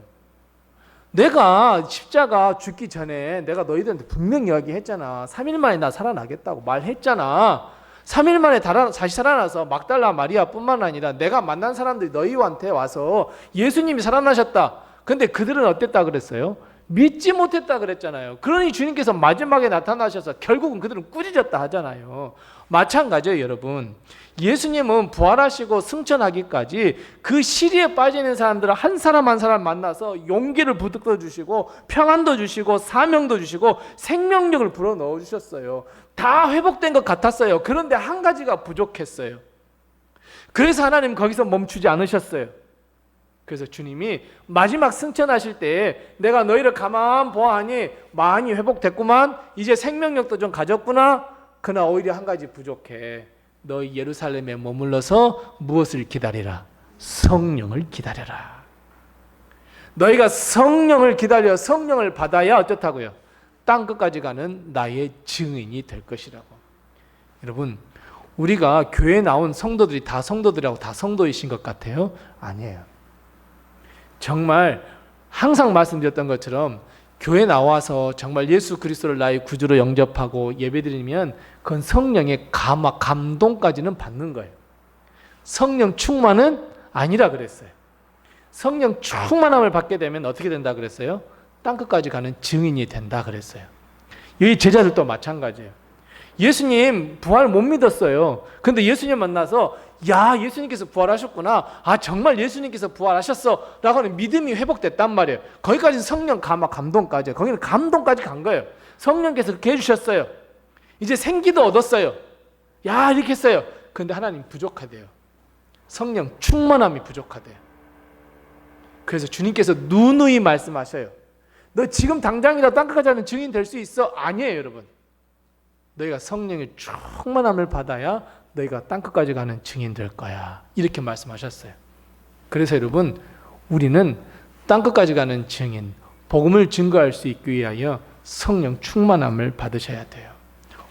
내가 십자가 죽기 전에 내가 너희들한테 분명히 이야기했잖아. 3일 만에 나 살아나겠다고 말했잖아. 3일 만에 다시 살아나서 막달라 마리아뿐만 아니라 내가 만난 사람들이 너희한테 와서 예수님이 살아나셨다. 근데 그들은 어땠다 그랬어요? 믿지 못했다 그랬잖아요. 그러니 주님께서 마지막에 나타나셔서 결국은 그들은 꾸짖었다 하잖아요. 마찬가지예요, 여러분. 예수님은 부활하시고 승천하기까지 그 시리에 빠지는 사람들을 한 사람 한 사람 만나서 용기를 부득어 주시고 평안도 주시고 사명도 주시고 생명력을 불어넣어 주셨어요. 다 회복된 것 같았어요. 그런데 한 가지가 부족했어요. 그래서 하나님 거기서 멈추지 않으셨어요. 그래서 주님이 마지막 승천하실 때 내가 너희를 가만 보아하니 많이 회복됐구만. 이제 생명력도 좀 가졌구나. 그러나 오히려 한 가지 부족해. 너희 예루살렘에 머물러서 무엇을 기다리라? 성령을 기다려라. 너희가 성령을 기다려 성령을 받아야 어떻다고요? 땅 끝까지 가는 나의 증인이 될 것이라고. 여러분, 우리가 교회에 나온 성도들이 다 성도들이라고 다 성도이신 것 같아요? 아니에요. 정말 항상 말씀드렸던 것처럼 교회 나와서 정말 예수 그리스도를 나의 구주로 영접하고 예배드리면 그건 성령의 감동까지는 받는 거예요. 성령 충만은 아니라 그랬어요. 성령 충만함을 받게 되면 어떻게 된다 그랬어요? 땅끝까지 가는 증인이 된다 그랬어요. 이 제자들도 마찬가지예요. 예수님 부활 못 믿었어요. 근데 예수님 만나서 야, 예수님께서 부활하셨구나. 아, 정말 예수님께서 부활하셨어 라고 하는 믿음이 회복됐단 말이에요. 거기까지는 성령 감동까지, 거기는 감동까지 간 거예요. 성령께서 그렇게 해주셨어요. 이제 생기도 얻었어요. 야, 이렇게 했어요. 근데 하나님 부족하대요. 성령 충만함이 부족하대요. 그래서 주님께서 누누이 말씀하셔요. 너 지금 당장이라도 땅끝까지 가는 증인 될 수 있어? 아니에요, 여러분. 너희가 성령의 충만함을 받아야 너희가 땅끝까지 가는 증인 될 거야. 이렇게 말씀하셨어요. 그래서 여러분, 우리는 땅끝까지 가는 증인, 복음을 증거할 수 있기 위하여 성령 충만함을 받으셔야 돼요.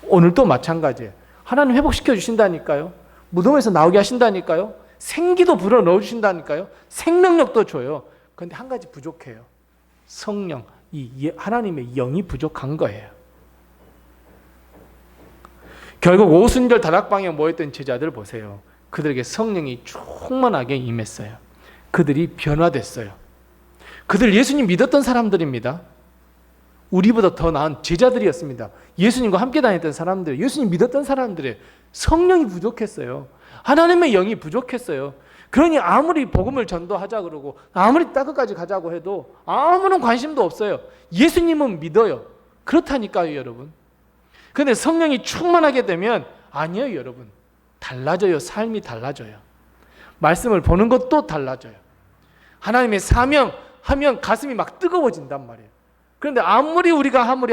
오늘도 마찬가지예요. 하나님 회복시켜 주신다니까요. 무덤에서 나오게 하신다니까요. 생기도 불어넣어 주신다니까요. 생명력도 줘요. 그런데 한 가지 부족해요. 성령, 이 하나님의 영이 부족한 거예요. 결국 오순절 다락방에 모였던 제자들 보세요. 그들에게 성령이 충만하게 임했어요. 그들이 변화됐어요. 그들 예수님 믿었던 사람들입니다. 우리보다 더 나은 제자들이었습니다. 예수님과 함께 다녔던 사람들, 예수님 믿었던 사람들의 성령이 부족했어요. 하나님의 영이 부족했어요. 그러니 아무리 복음을 전도하자 그러고 아무리 땅끝까지 가자고 해도 아무런 관심도 없어요. 예수님은 믿어요. 그렇다니까요, 여러분. 그런데 성령이 충만하게 되면 아니에요, 여러분. 달라져요. 삶이 달라져요. 말씀을 보는 것도 달라져요. 하나님의 사명하면 가슴이 막 뜨거워진단 말이에요. 그런데 아무리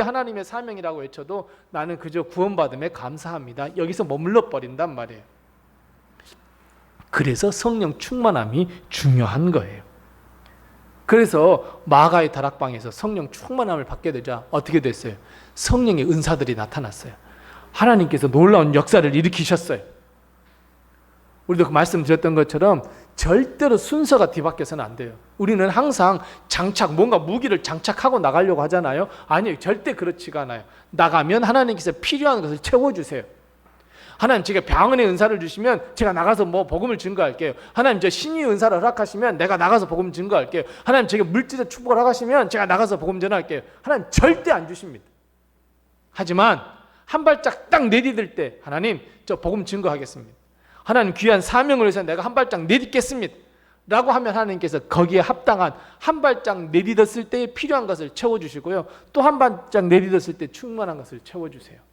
하나님의 사명이라고 외쳐도 나는 그저 구원받음에 감사합니다. 여기서 머물러 버린단 말이에요. 그래서 성령 충만함이 중요한 거예요. 그래서 마가의 다락방에서 성령 충만함을 받게 되자 어떻게 됐어요? 성령의 은사들이 나타났어요. 하나님께서 놀라운 역사를 일으키셨어요. 우리도 그 말씀드렸던 것처럼 절대로 순서가 뒤바뀌어서는 안 돼요. 우리는 항상 뭔가 무기를 장착하고 나가려고 하잖아요. 아니요, 절대 그렇지가 않아요. 나가면 하나님께서 필요한 것을 채워주세요. 하나님, 제가 병은의 은사를 주시면 제가 나가서 복음을 증거할게요. 하나님, 저 신유의 은사를 허락하시면 내가 나가서 복음 증거할게요. 하나님, 제가 물질의 축복을 허락하시면 제가 나가서 복음 전할게요. 하나님 절대 안 주십니다. 하지만 한 발짝 딱 내디딜 때 하나님, 저 복음 증거하겠습니다. 하나님, 귀한 사명을 위해서 내가 한 발짝 내딛겠습니다 라고 하면 하나님께서 거기에 합당한 한 발짝 내딛었을 때에 필요한 것을 채워주시고요, 또 한 발짝 내딛었을 때 충만한 것을 채워주세요.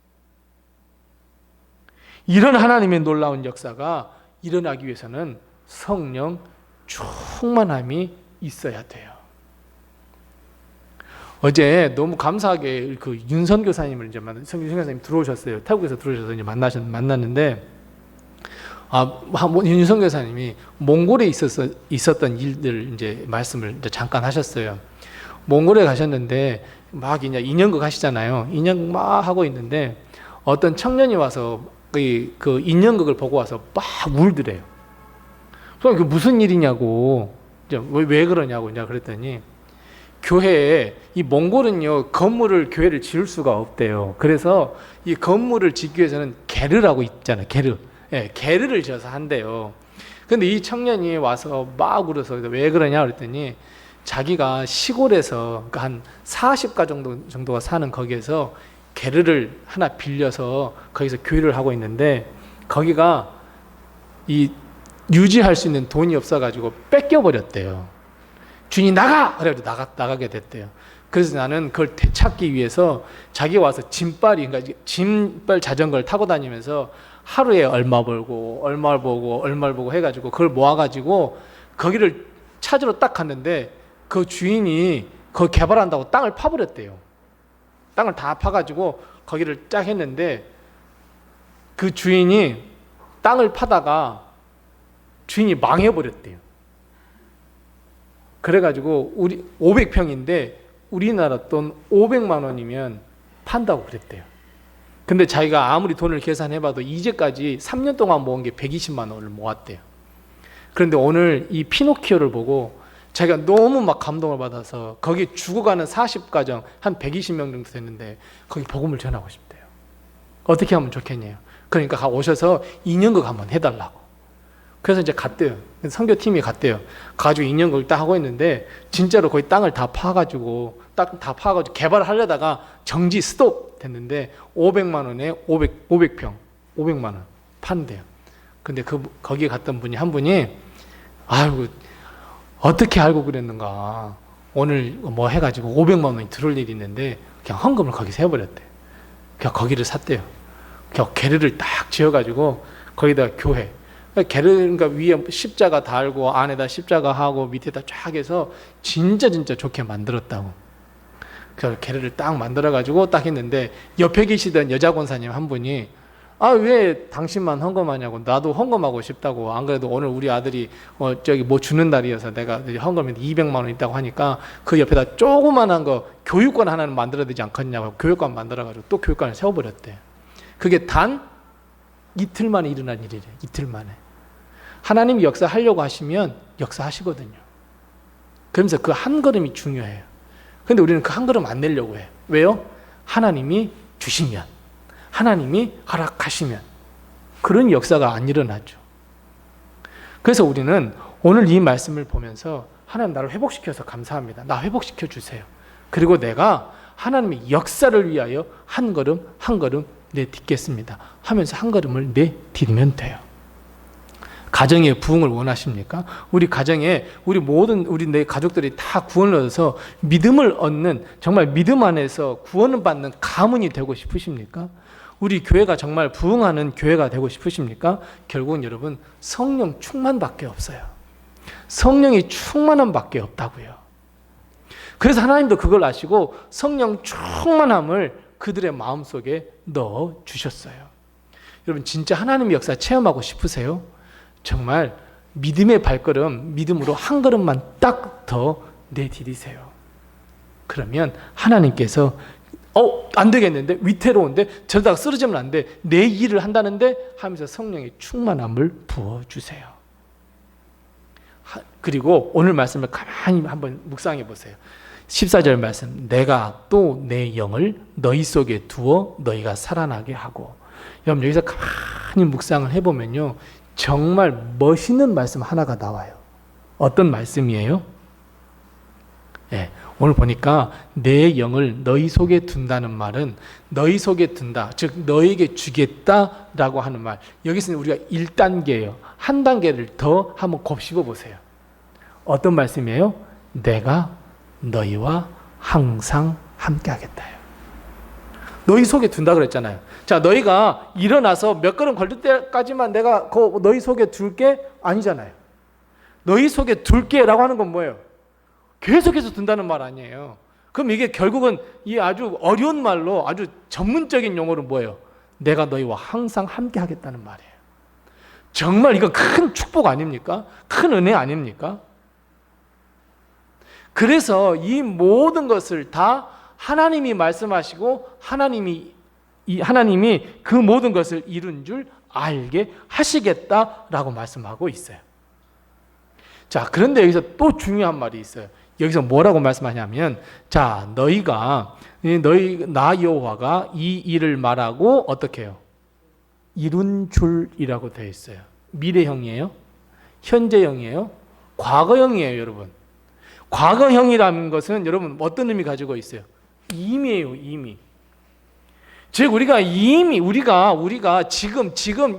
이런 하나님의 놀라운 역사가 일어나기 위해서는 성령 충만함이 있어야 돼요. 어제 너무 감사하게 그 윤선 교사님을 이제 성경 교사님 들어오셨어요. 태국에서 들어오셔서 이제 만났는데, 윤선 교사님이 몽골에 있었던 일들 이제 말씀을 이제 잠깐 하셨어요. 몽골에 가셨는데 막 이제 인연극 하시잖아요. 인연극 막 하고 있는데 어떤 청년이 와서 그 인연극을 보고 와서 막 울더래요. 그럼 그 무슨 일이냐고, 왜 그러냐고 이제 그랬더니, 교회에 이 몽골은요 교회를 지을 수가 없대요. 그래서 이 건물을 짓기 위해서는 게르라고 있잖아요. 게르를 지어서 한대요. 근데 이 청년이 와서 막 울어서 왜 그러냐 그랬더니, 자기가 시골에서 한 40가 정도가 사는 거기에서 게르를 하나 빌려서 거기서 교회를 하고 있는데, 거기가 이 유지할 수 있는 돈이 없어가지고 뺏겨버렸대요. 주인이 나가! 그래가지고 나가게 됐대요. 그래서 나는 그걸 되찾기 위해서 자기 와서 그러니까 짐벌 자전거를 타고 다니면서 하루에 얼마 벌고 해가지고 그걸 모아가지고 거기를 찾으러 딱 갔는데, 그 주인이 그거 개발한다고 땅을 파버렸대요. 땅을 다 파가지고 거기를 쫙 했는데, 그 주인이 땅을 파다가 주인이 망해버렸대요. 그래가지고 우리 500평인데 우리나라 돈 500만 원이면 판다고 그랬대요. 근데 자기가 아무리 돈을 계산해봐도 이제까지 3년 동안 모은 게 120만 원을 모았대요. 그런데 오늘 이 피노키오를 보고 자기가 너무 막 감동을 받아서 거기 죽어가는 40가정 한 120명 정도 됐는데 거기 복음을 전하고 싶대요. 어떻게 하면 좋겠냐요. 그러니까 오셔서 2년극 한번 해달라고. 그래서 이제 갔대요. 선교팀이 갔대요. 가지고 2년극을 딱 하고 있는데 진짜로 거의 땅을 다 파가지고 개발을 하려다가 정지 스톱 됐는데 500만 원에 500평 500만 원 판대요. 근데 거기에 갔던 분이 한 분이 아이고 어떻게 알고 그랬는가. 오늘 뭐 해가지고 500만 원이 들어올 일이 있는데 그냥 헌금을 거기서 해버렸대. 그냥 거기를 샀대요. 그냥 게르를 딱 지어가지고 거기다 교회. 그러니까 위에 십자가 달고 안에다 십자가 하고 밑에다 쫙 해서 진짜 좋게 만들었다고. 그 게르를 딱 만들어가지고 딱 했는데 옆에 계시던 여자 권사님 한 분이 아, 왜 당신만 헌금하냐고. 나도 헌금하고 싶다고. 안 그래도 오늘 우리 아들이 저기 뭐 주는 날이어서 내가 헌금에 200만 원 있다고 하니까 그 옆에다 조그만한 거 교육관 하나는 만들어야 되지 않겠냐고. 교육관 만들어가지고 또 교육관을 세워버렸대. 그게 단 이틀 만에 일어난 일이래. 이틀 만에. 하나님이 역사하려고 하시면 역사하시거든요. 그러면서 그 한 걸음이 중요해요. 근데 우리는 그 한 걸음 안 내려고 해요. 왜요? 하나님이 주시면, 하나님이 허락하시면 그런 역사가 안 일어나죠. 그래서 우리는 오늘 이 말씀을 보면서 하나님 나를 회복시켜서 감사합니다. 나 회복시켜 주세요. 그리고 내가 하나님의 역사를 위하여 한 걸음 한 걸음 내딛겠습니다 하면서 한 걸음을 내디디면 돼요. 가정의 부흥을 원하십니까? 우리 가정에 우리 내 가족들이 다 구원을 얻어서 믿음을 얻는, 정말 믿음 안에서 구원을 받는 가문이 되고 싶으십니까? 우리 교회가 정말 부흥하는 교회가 되고 싶으십니까? 결국은 여러분 성령 충만밖에 없어요. 성령이 충만함밖에 없다고요. 그래서 하나님도 그걸 아시고 성령 충만함을 그들의 마음속에 넣어 주셨어요. 여러분 진짜 하나님의 역사 체험하고 싶으세요? 정말 믿음의 발걸음, 믿음으로 한 걸음만 딱 더 내디디세요. 그러면 하나님께서 안 되겠는데, 위태로운데, 저러다가 쓰러지면 안 돼, 내 일을 한다는데 하면서 성령의 충만함을 부어주세요. 그리고 오늘 말씀을 가만히 한번 묵상해 보세요. 14절 말씀, 내가 또 내 영을 너희 속에 두어 너희가 살아나게 하고. 여러분 여기서 가만히 묵상을 해보면요, 정말 멋있는 말씀 하나가 나와요. 어떤 말씀이에요? 네, 오늘 보니까 내 영을 너희 속에 둔다는 말은 너희 속에 둔다, 즉 너에게 주겠다라고 하는 말. 여기서는 우리가 1단계예요. 한 단계를 더 한번 곱씹어 보세요. 어떤 말씀이에요? 내가 너희와 항상 함께 하겠다요. 너희 속에 둔다 그랬잖아요. 자, 너희가 일어나서 몇 걸음 걸을 때까지만 내가 너희 속에 둘게 아니잖아요. 너희 속에 둘게라고 하는 건 뭐예요? 계속해서 둔다는 말 아니에요. 그럼 이게 결국은 이 아주 어려운 말로 아주 전문적인 용어로 뭐예요? 내가 너희와 항상 함께 하겠다는 말이에요. 정말 이거 큰 축복 아닙니까? 큰 은혜 아닙니까? 그래서 이 모든 것을 다 하나님이 말씀하시고 하나님이 그 모든 것을 이룬 줄 알게 하시겠다라고 말씀하고 있어요. 자, 그런데 여기서 또 중요한 말이 있어요. 여기서 뭐라고 말씀하냐면, 자, 나 여호와가 이 일을 말하고 어떻게 해요? 이룬 줄이라고 되어 있어요. 미래형이에요? 현재형이에요? 과거형이에요, 여러분. 과거형이라는 것은 여러분 어떤 의미 가지고 있어요? 이미예요, 이미. 즉 우리가 지금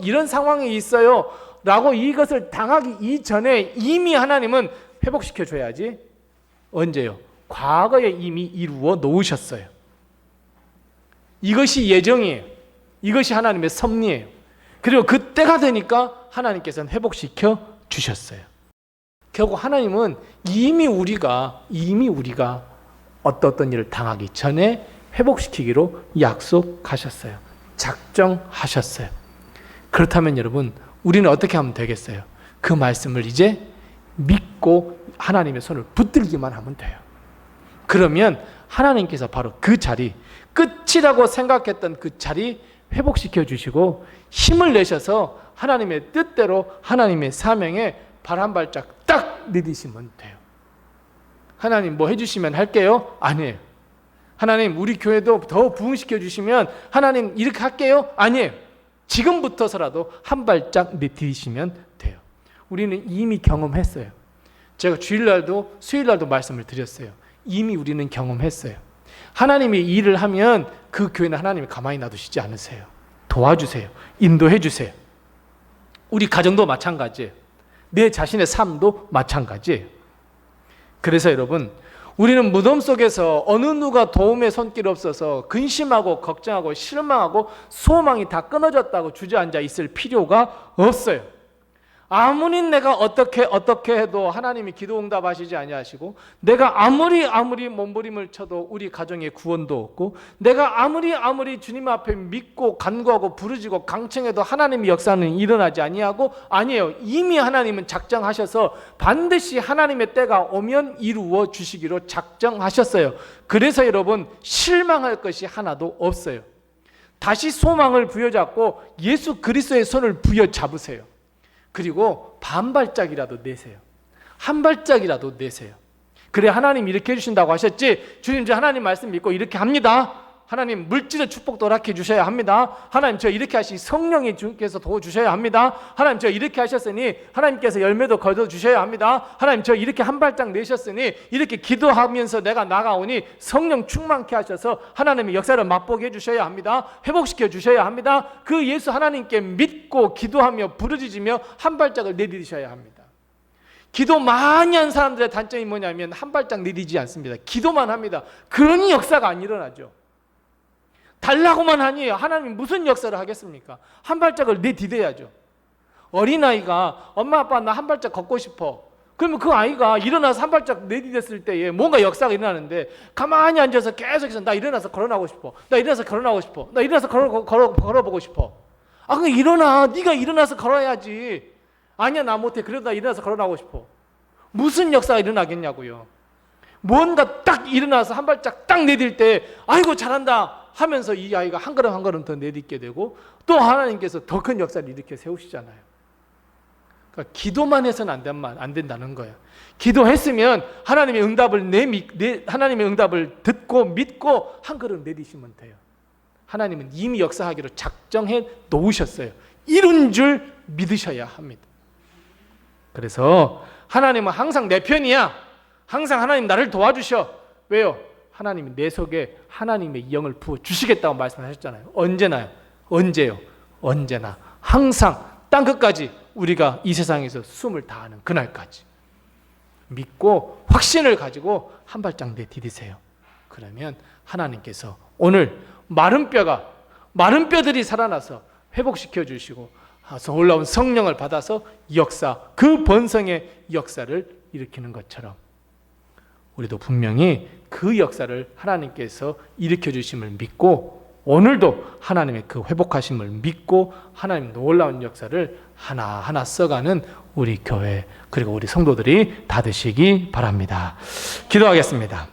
이런 상황에 있어요 라고 이것을 당하기 이전에 이미 하나님은 회복시켜 줘야지. 언제요? 과거에 이미 이루어 놓으셨어요. 이것이 예정이에요. 이것이 하나님의 섭리예요. 그리고 그때가 되니까 하나님께서는 회복시켜 주셨어요. 결국 하나님은 이미 우리가 어떤 일을 당하기 전에 회복시키기로 약속하셨어요. 작정하셨어요. 그렇다면 여러분, 우리는 어떻게 하면 되겠어요? 그 말씀을 이제 믿고 믿고 하나님의 손을 붙들기만 하면 돼요. 그러면 하나님께서 바로 그 자리, 끝이라고 생각했던 그 자리 회복시켜 주시고 힘을 내셔서 하나님의 뜻대로 하나님의 사명에 발 한 발짝 딱 내디시면 돼요. 하나님 뭐 해주시면 할게요? 아니에요. 하나님 우리 교회도 더 부흥시켜 주시면 하나님 이렇게 할게요? 아니에요. 지금부터서라도 한 발짝 내디디시면 돼요. 우리는 이미 경험했어요. 제가 주일날도 수요일날도 말씀을 드렸어요. 이미 우리는 경험했어요. 하나님이 일을 하면 그 교회는 하나님이 가만히 놔두시지 않으세요. 도와주세요. 인도해 주세요. 우리 가정도 마찬가지예요. 내 자신의 삶도 마찬가지예요. 그래서 여러분, 우리는 무덤 속에서 어느 누가 도움의 손길 없어서 근심하고 걱정하고 실망하고 소망이 다 끊어졌다고 주저앉아 있을 필요가 없어요. 아무리 내가 어떻게 해도 하나님이 기도 응답하시지 아니하시고, 내가 아무리 몸부림을 쳐도 우리 가정에 구원도 없고, 내가 아무리 주님 앞에 믿고 간구하고 부르짖고 강청해도 하나님의 역사는 일어나지 아니하고, 아니에요. 이미 하나님은 작정하셔서 반드시 하나님의 때가 오면 이루어 주시기로 작정하셨어요. 그래서 여러분, 실망할 것이 하나도 없어요. 다시 소망을 부여잡고 예수 그리스도의 손을 부여잡으세요. 그리고 반발짝이라도 내세요. 한 발짝이라도 내세요. 그래, 하나님 이렇게 해주신다고 하셨지, 주님 저 하나님 말씀 믿고 이렇게 합니다. 하나님 물질의 축복도 허락해 주셔야 합니다. 하나님 저 이렇게 하시 성령이 주께서 도와주셔야 합니다. 하나님 저 이렇게 하셨으니 하나님께서 열매도 거둬주셔야 합니다. 하나님 저 이렇게 한 발짝 내셨으니 이렇게 기도하면서 내가 나가오니 성령 충만케 하셔서 하나님의 역사를 맛보게 해주셔야 합니다. 회복시켜 주셔야 합니다. 그 예수 하나님께 믿고 기도하며 부르짖으며 한 발짝을 내디디셔야 합니다. 기도 많이 한 사람들의 단점이 뭐냐면 한 발짝 내디지 않습니다. 기도만 합니다. 그러니 역사가 안 일어나죠. 달라고만 하니 하나님 무슨 역사를 하겠습니까? 한 발짝을 내디뎌야죠. 어린아이가 엄마 아빠 나 한 발짝 걷고 싶어. 그러면 그 아이가 일어나서 한 발짝 내디뎠을 때에 뭔가 역사가 일어나는데, 가만히 앉아서 계속해서 나 일어나서 걸어나고 싶어. 나 일어나서 걸어나고 싶어. 나 일어나서 걸어보고 싶어. 아, 그럼 일어나. 네가 일어나서 걸어야지. 아니야 나 못해. 그래도 나 일어나서 걸어나고 싶어. 무슨 역사가 일어나겠냐고요. 뭔가 딱 일어나서 한 발짝 딱 내딜 때 아이고 잘한다 하면서 이 아이가 한 걸음 더 내딛게 되고, 또 하나님께서 더 큰 역사를 일으켜 세우시잖아요. 그러니까 기도만 해서는 안 된다는 거예요. 기도했으면 하나님의 응답을 듣고 믿고 한 걸음 내딛으면 돼요. 하나님은 이미 역사하기로 작정해 놓으셨어요. 이룬 줄 믿으셔야 합니다. 그래서 하나님은 항상 내 편이야. 항상 하나님 나를 도와주셔. 왜요? 하나님이 내 속에 하나님의 영을 부어주시겠다고 말씀하셨잖아요. 언제나요? 언제요? 언제나 항상 땅끝까지 우리가 이 세상에서 숨을 다하는 그날까지 믿고 확신을 가지고 한 발짝 내디디세요. 그러면 하나님께서 오늘 마른 뼈들이 살아나서 회복시켜 주시고 올라온 성령을 받아서 역사, 그 번성의 역사를 일으키는 것처럼 우리도 분명히 그 역사를 하나님께서 일으켜 주심을 믿고, 오늘도 하나님의 그 회복하심을 믿고 하나님 놀라운 역사를 하나하나 써가는 우리 교회, 그리고 우리 성도들이 다 되시기 바랍니다. 기도하겠습니다.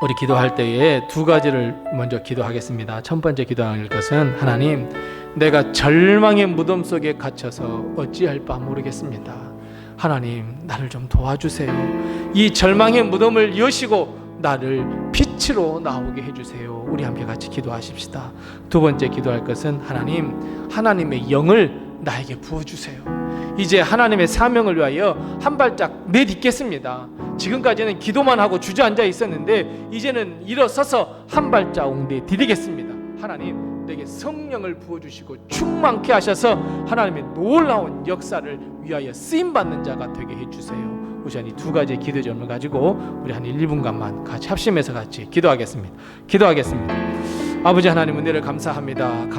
우리 기도할 때에 두 가지를 먼저 기도하겠습니다. 첫 번째 기도할 것은, 하나님, 내가 절망의 무덤 속에 갇혀서 어찌할 바 모르겠습니다. 하나님, 나를 좀 도와주세요. 이 절망의 무덤을 여시고 나를 빛으로 나오게 해주세요. 우리 함께 같이 기도하십시다. 두 번째 기도할 것은, 하나님, 하나님의 영을 나에게 부어주세요. 이제 하나님의 사명을 위하여 한 발짝 내딛겠습니다. 지금까지는 기도만 하고 주저앉아 있었는데 이제는 일어서서 한 발자국 내디디겠습니다. 하나님, 내게 성령을 부어주시고 충만케 하셔서 하나님의 놀라운 역사를 위하여 쓰임받는 자가 되게 해주세요. 우선 이 두 가지의 기도 점을 가지고 우리 한 1분간만 같이 합심해서 같이 기도하겠습니다. 아버지 하나님, 은혜를 감사합니다.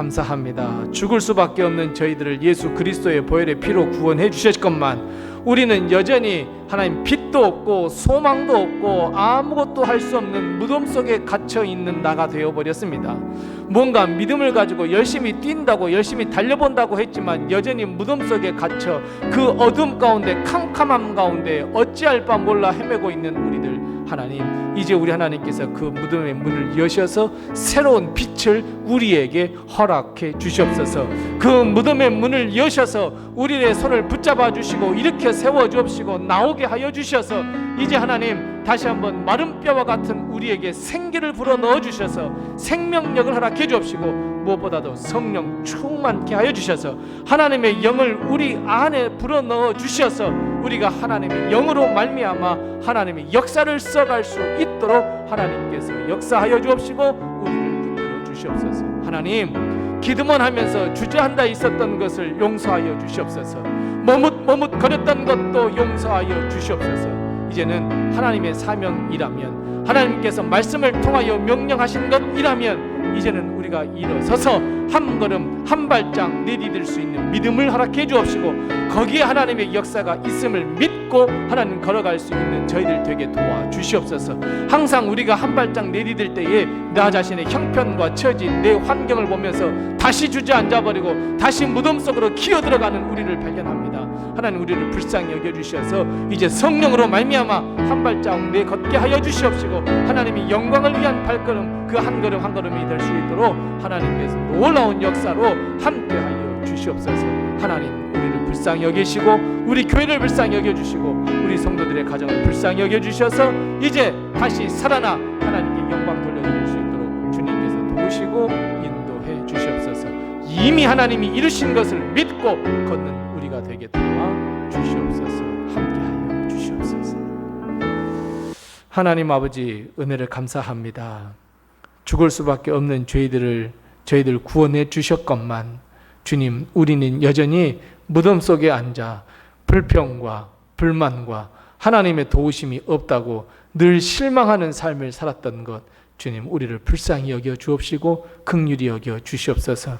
죽을 수밖에 없는 저희들을 예수 그리스도의 보혈의 피로 구원해 주셨건만, 우리는 여전히 하나님 빛도 없고 소망도 없고 아무것도 할 수 없는 무덤 속에 갇혀 있는 나가 되어버렸습니다. 뭔가 믿음을 가지고 열심히 뛴다고 열심히 달려본다고 했지만 여전히 무덤 속에 갇혀 그 어둠 가운데 캄캄함 가운데 어찌할 바 몰라 헤매고 있는 우리들, 하나님 이제 우리 하나님께서 그 무덤의 문을 여셔서 새로운 빛을 우리에게 허락해 주시옵소서. 그 무덤의 문을 여셔서 우리의 손을 붙잡아 주시고 일으켜 세워 주옵시고 나오게 하여 주셔서 이제 하나님 다시 한번 마른 뼈와 같은 우리에게 생기를 불어 넣어 주셔서 생명력을 허락해 주옵시고 무엇보다도 성령 충만케 하여 주셔서 하나님의 영을 우리 안에 불어 넣어 주셔서 우리가 하나님의 영으로 말미암아 하나님의 역사를 써갈 수 있도록 하나님께서 역사하여 주옵시고 우리를 붙들어 주시옵소서. 하나님 기도만 하면서 주저앉아 있었던 것을 용서하여 주시옵소서. 머뭇거렸던 것도 용서하여 주시옵소서. 이제는 하나님의 사명이라면 하나님께서 말씀을 통하여 명령하신 것이라면 이제는 우리가 일어서서 한 걸음 한 발짝 내디딜 수 있는 믿음을 허락해 주옵시고 거기에 하나님의 역사가 있음을 믿고 하나님 걸어갈 수 있는 저희들 되게 도와주시옵소서. 항상 우리가 한 발짝 내디딜 때에 나 자신의 형편과 처지 내 환경을 보면서 다시 주저앉아버리고 다시 무덤 속으로 기어들어가는 우리를 발견합니다. 하나님 우리를 불쌍히 여겨주셔서 이제 성령으로 말미암아 한 발짝 내 걷게 하여 주시옵시고 하나님이 영광을 위한 발걸음 그 한 걸음 한 걸음이 될 수 있도록 하나님께서 놀라운 역사로 함께하여 주시옵소서. 하나님 우리를 불쌍히 여기시고 우리 교회를 불쌍히 여겨주시고 우리 성도들의 가정을 불쌍히 여겨주셔서 이제 다시 살아나 하나님께 영광 돌려드릴 수 있도록 주님께서 도우시고 인도해 주시옵소서. 이미 하나님이 이루신 것을 믿고 걷는 우리가 되게 도와 주시옵소서. 함께하여 주시옵소서. 하나님 아버지 은혜를 감사합니다. 죽을 수밖에 없는 저희들 구원해 주셨건만 주님 우리는 여전히 무덤 속에 앉아 불평과 불만과 하나님의 도우심이 없다고 늘 실망하는 삶을 살았던 것 주님 우리를 불쌍히 여겨 주옵시고 긍휼히 여겨 주시옵소서.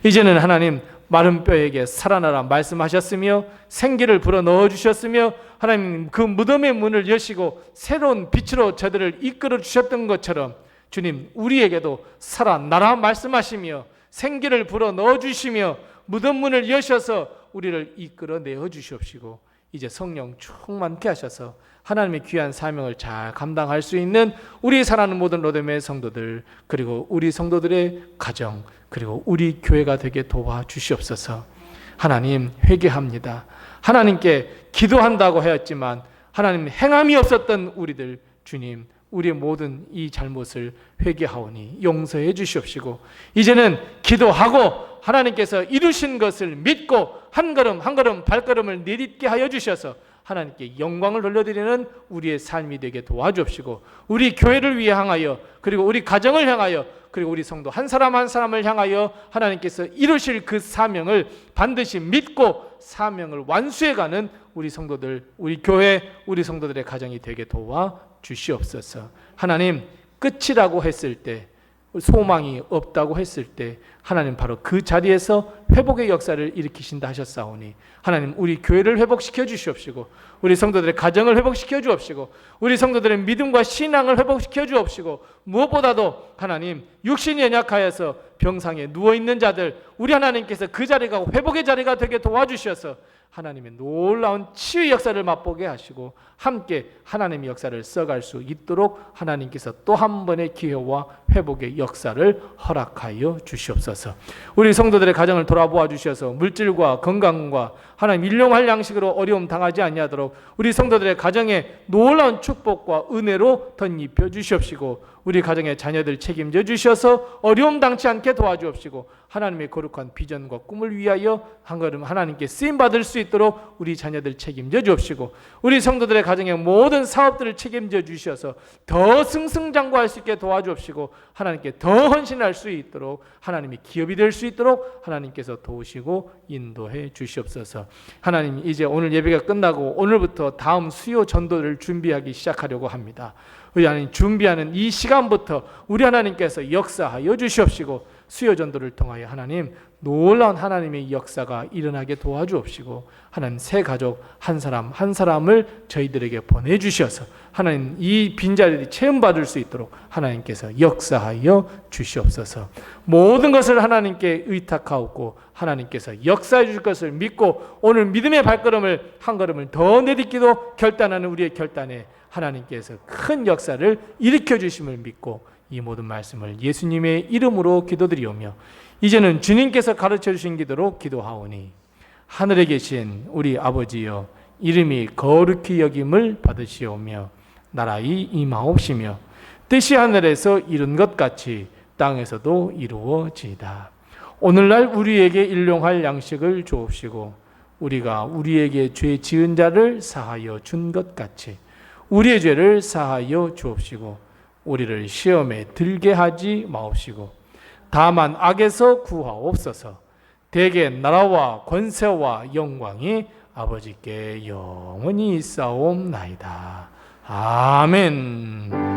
이제는 하나님 마른 뼈에게 살아나라 말씀하셨으며 생기를 불어 넣어 주셨으며 하나님 그 무덤의 문을 여시고 새로운 빛으로 저들을 이끌어 주셨던 것처럼 주님 우리에게도 살아나라 말씀하시며 생기를 불어 넣어 주시며 무덤 문을 여셔서 우리를 이끌어 내어 주시옵시고 이제 성령 충만케 하셔서 하나님의 귀한 사명을 잘 감당할 수 있는 우리 사랑하는 모든 로데메 성도들 그리고 우리 성도들의 가정 그리고 우리 교회가 되게 도와주시옵소서. 하나님 회개합니다. 하나님께 기도한다고 하였지만 하나님 행함이 없었던 우리들 주님 우리의 모든 이 잘못을 회개하오니 용서해 주시옵시고 이제는 기도하고 하나님께서 이루신 것을 믿고 한 걸음 한 걸음 발걸음을 내딛게 하여 주셔서 하나님께 영광을 돌려드리는 우리의 삶이 되게 도와주옵시고 우리 교회를 위해 향하여 그리고 우리 가정을 향하여 그리고 우리 성도 한 사람 한 사람을 향하여 하나님께서 이루실 그 사명을 반드시 믿고 사명을 완수해가는 우리 성도들 우리 교회 우리 성도들의 가정이 되게 도와주시옵소서. 하나님 끝이라고 했을 때 소망이 없다고 했을 때 하나님 바로 그 자리에서 회복의 역사를 일으키신다 하셨사오니 하나님 우리 교회를 회복시켜 주시옵시고 우리 성도들의 가정을 회복시켜 주옵시고 우리 성도들의 믿음과 신앙을 회복시켜 주옵시고 무엇보다도 하나님 육신이 연약하여서 병상에 누워있는 자들 우리 하나님께서 그 자리가 회복의 자리가 되게 도와주셔서 하나님의 놀라운 치유의 역사를 맛보게 하시고 함께 하나님의 역사를 써갈 수 있도록 하나님께서 또 한 번의 기회와 회복의 역사를 허락하여 주시옵소서. 우리 성도들의 가정을 돌아보아 주셔서 물질과 건강과 하나님 일용할 양식으로 어려움 당하지 아니하도록 우리 성도들의 가정에 놀라운 축복과 은혜로 덧입혀 주시옵시고 우리 가정의 자녀들 책임져 주셔서 어려움 당치 않게 도와주옵시고 하나님의 거룩한 비전과 꿈을 위하여 한 걸음 하나님께 쓰임받을 수 있도록 우리 자녀들 책임져 주옵시고 우리 성도들의 가정의 모든 사업들을 책임져 주셔서 더 승승장구할 수 있게 도와주옵시고 하나님께 더 헌신할 수 있도록 하나님이 기업이 될 수 있도록 하나님께서 도우시고 인도해 주시옵소서. 하나님 이제 오늘 예배가 끝나고 오늘부터 다음 수요 전도를 준비하기 시작하려고 합니다. 우리 하나님 준비하는 이 시간부터 우리 하나님께서 역사하여 주시옵시고 수요 전도를 통하여 하나님 놀라운 하나님의 역사가 일어나게 도와주옵시고 하나님 새 가족 한 사람 한 사람을 저희들에게 보내주셔서 하나님 이 빈자리를 체험받을 수 있도록 하나님께서 역사하여 주시옵소서. 모든 것을 하나님께 의탁하옵고 하나님께서 역사해 주실 것을 믿고 오늘 믿음의 발걸음을 한 걸음을 더 내딛기도 결단하는 우리의 결단에 하나님께서 큰 역사를 일으켜 주심을 믿고 이 모든 말씀을 예수님의 이름으로 기도드리오며 이제는 주님께서 가르쳐 주신 기도로 기도하오니 하늘에 계신 우리 아버지여 이름이 거룩히 여김을 받으시오며 나라의 임하옵시며 뜻이 하늘에서 이룬 것 같이 땅에서도 이루어지이다. 오늘날 우리에게 일용할 양식을 주옵시고 우리가 우리에게 죄 지은 자를 사하여 준 것 같이 우리의 죄를 사하여 주옵시고 우리를 시험에 들게 하지 마옵시고 다만 악에서 구하옵소서. 대개 나라와 권세와 영광이 아버지께 영원히 있사옵나이다. 아멘.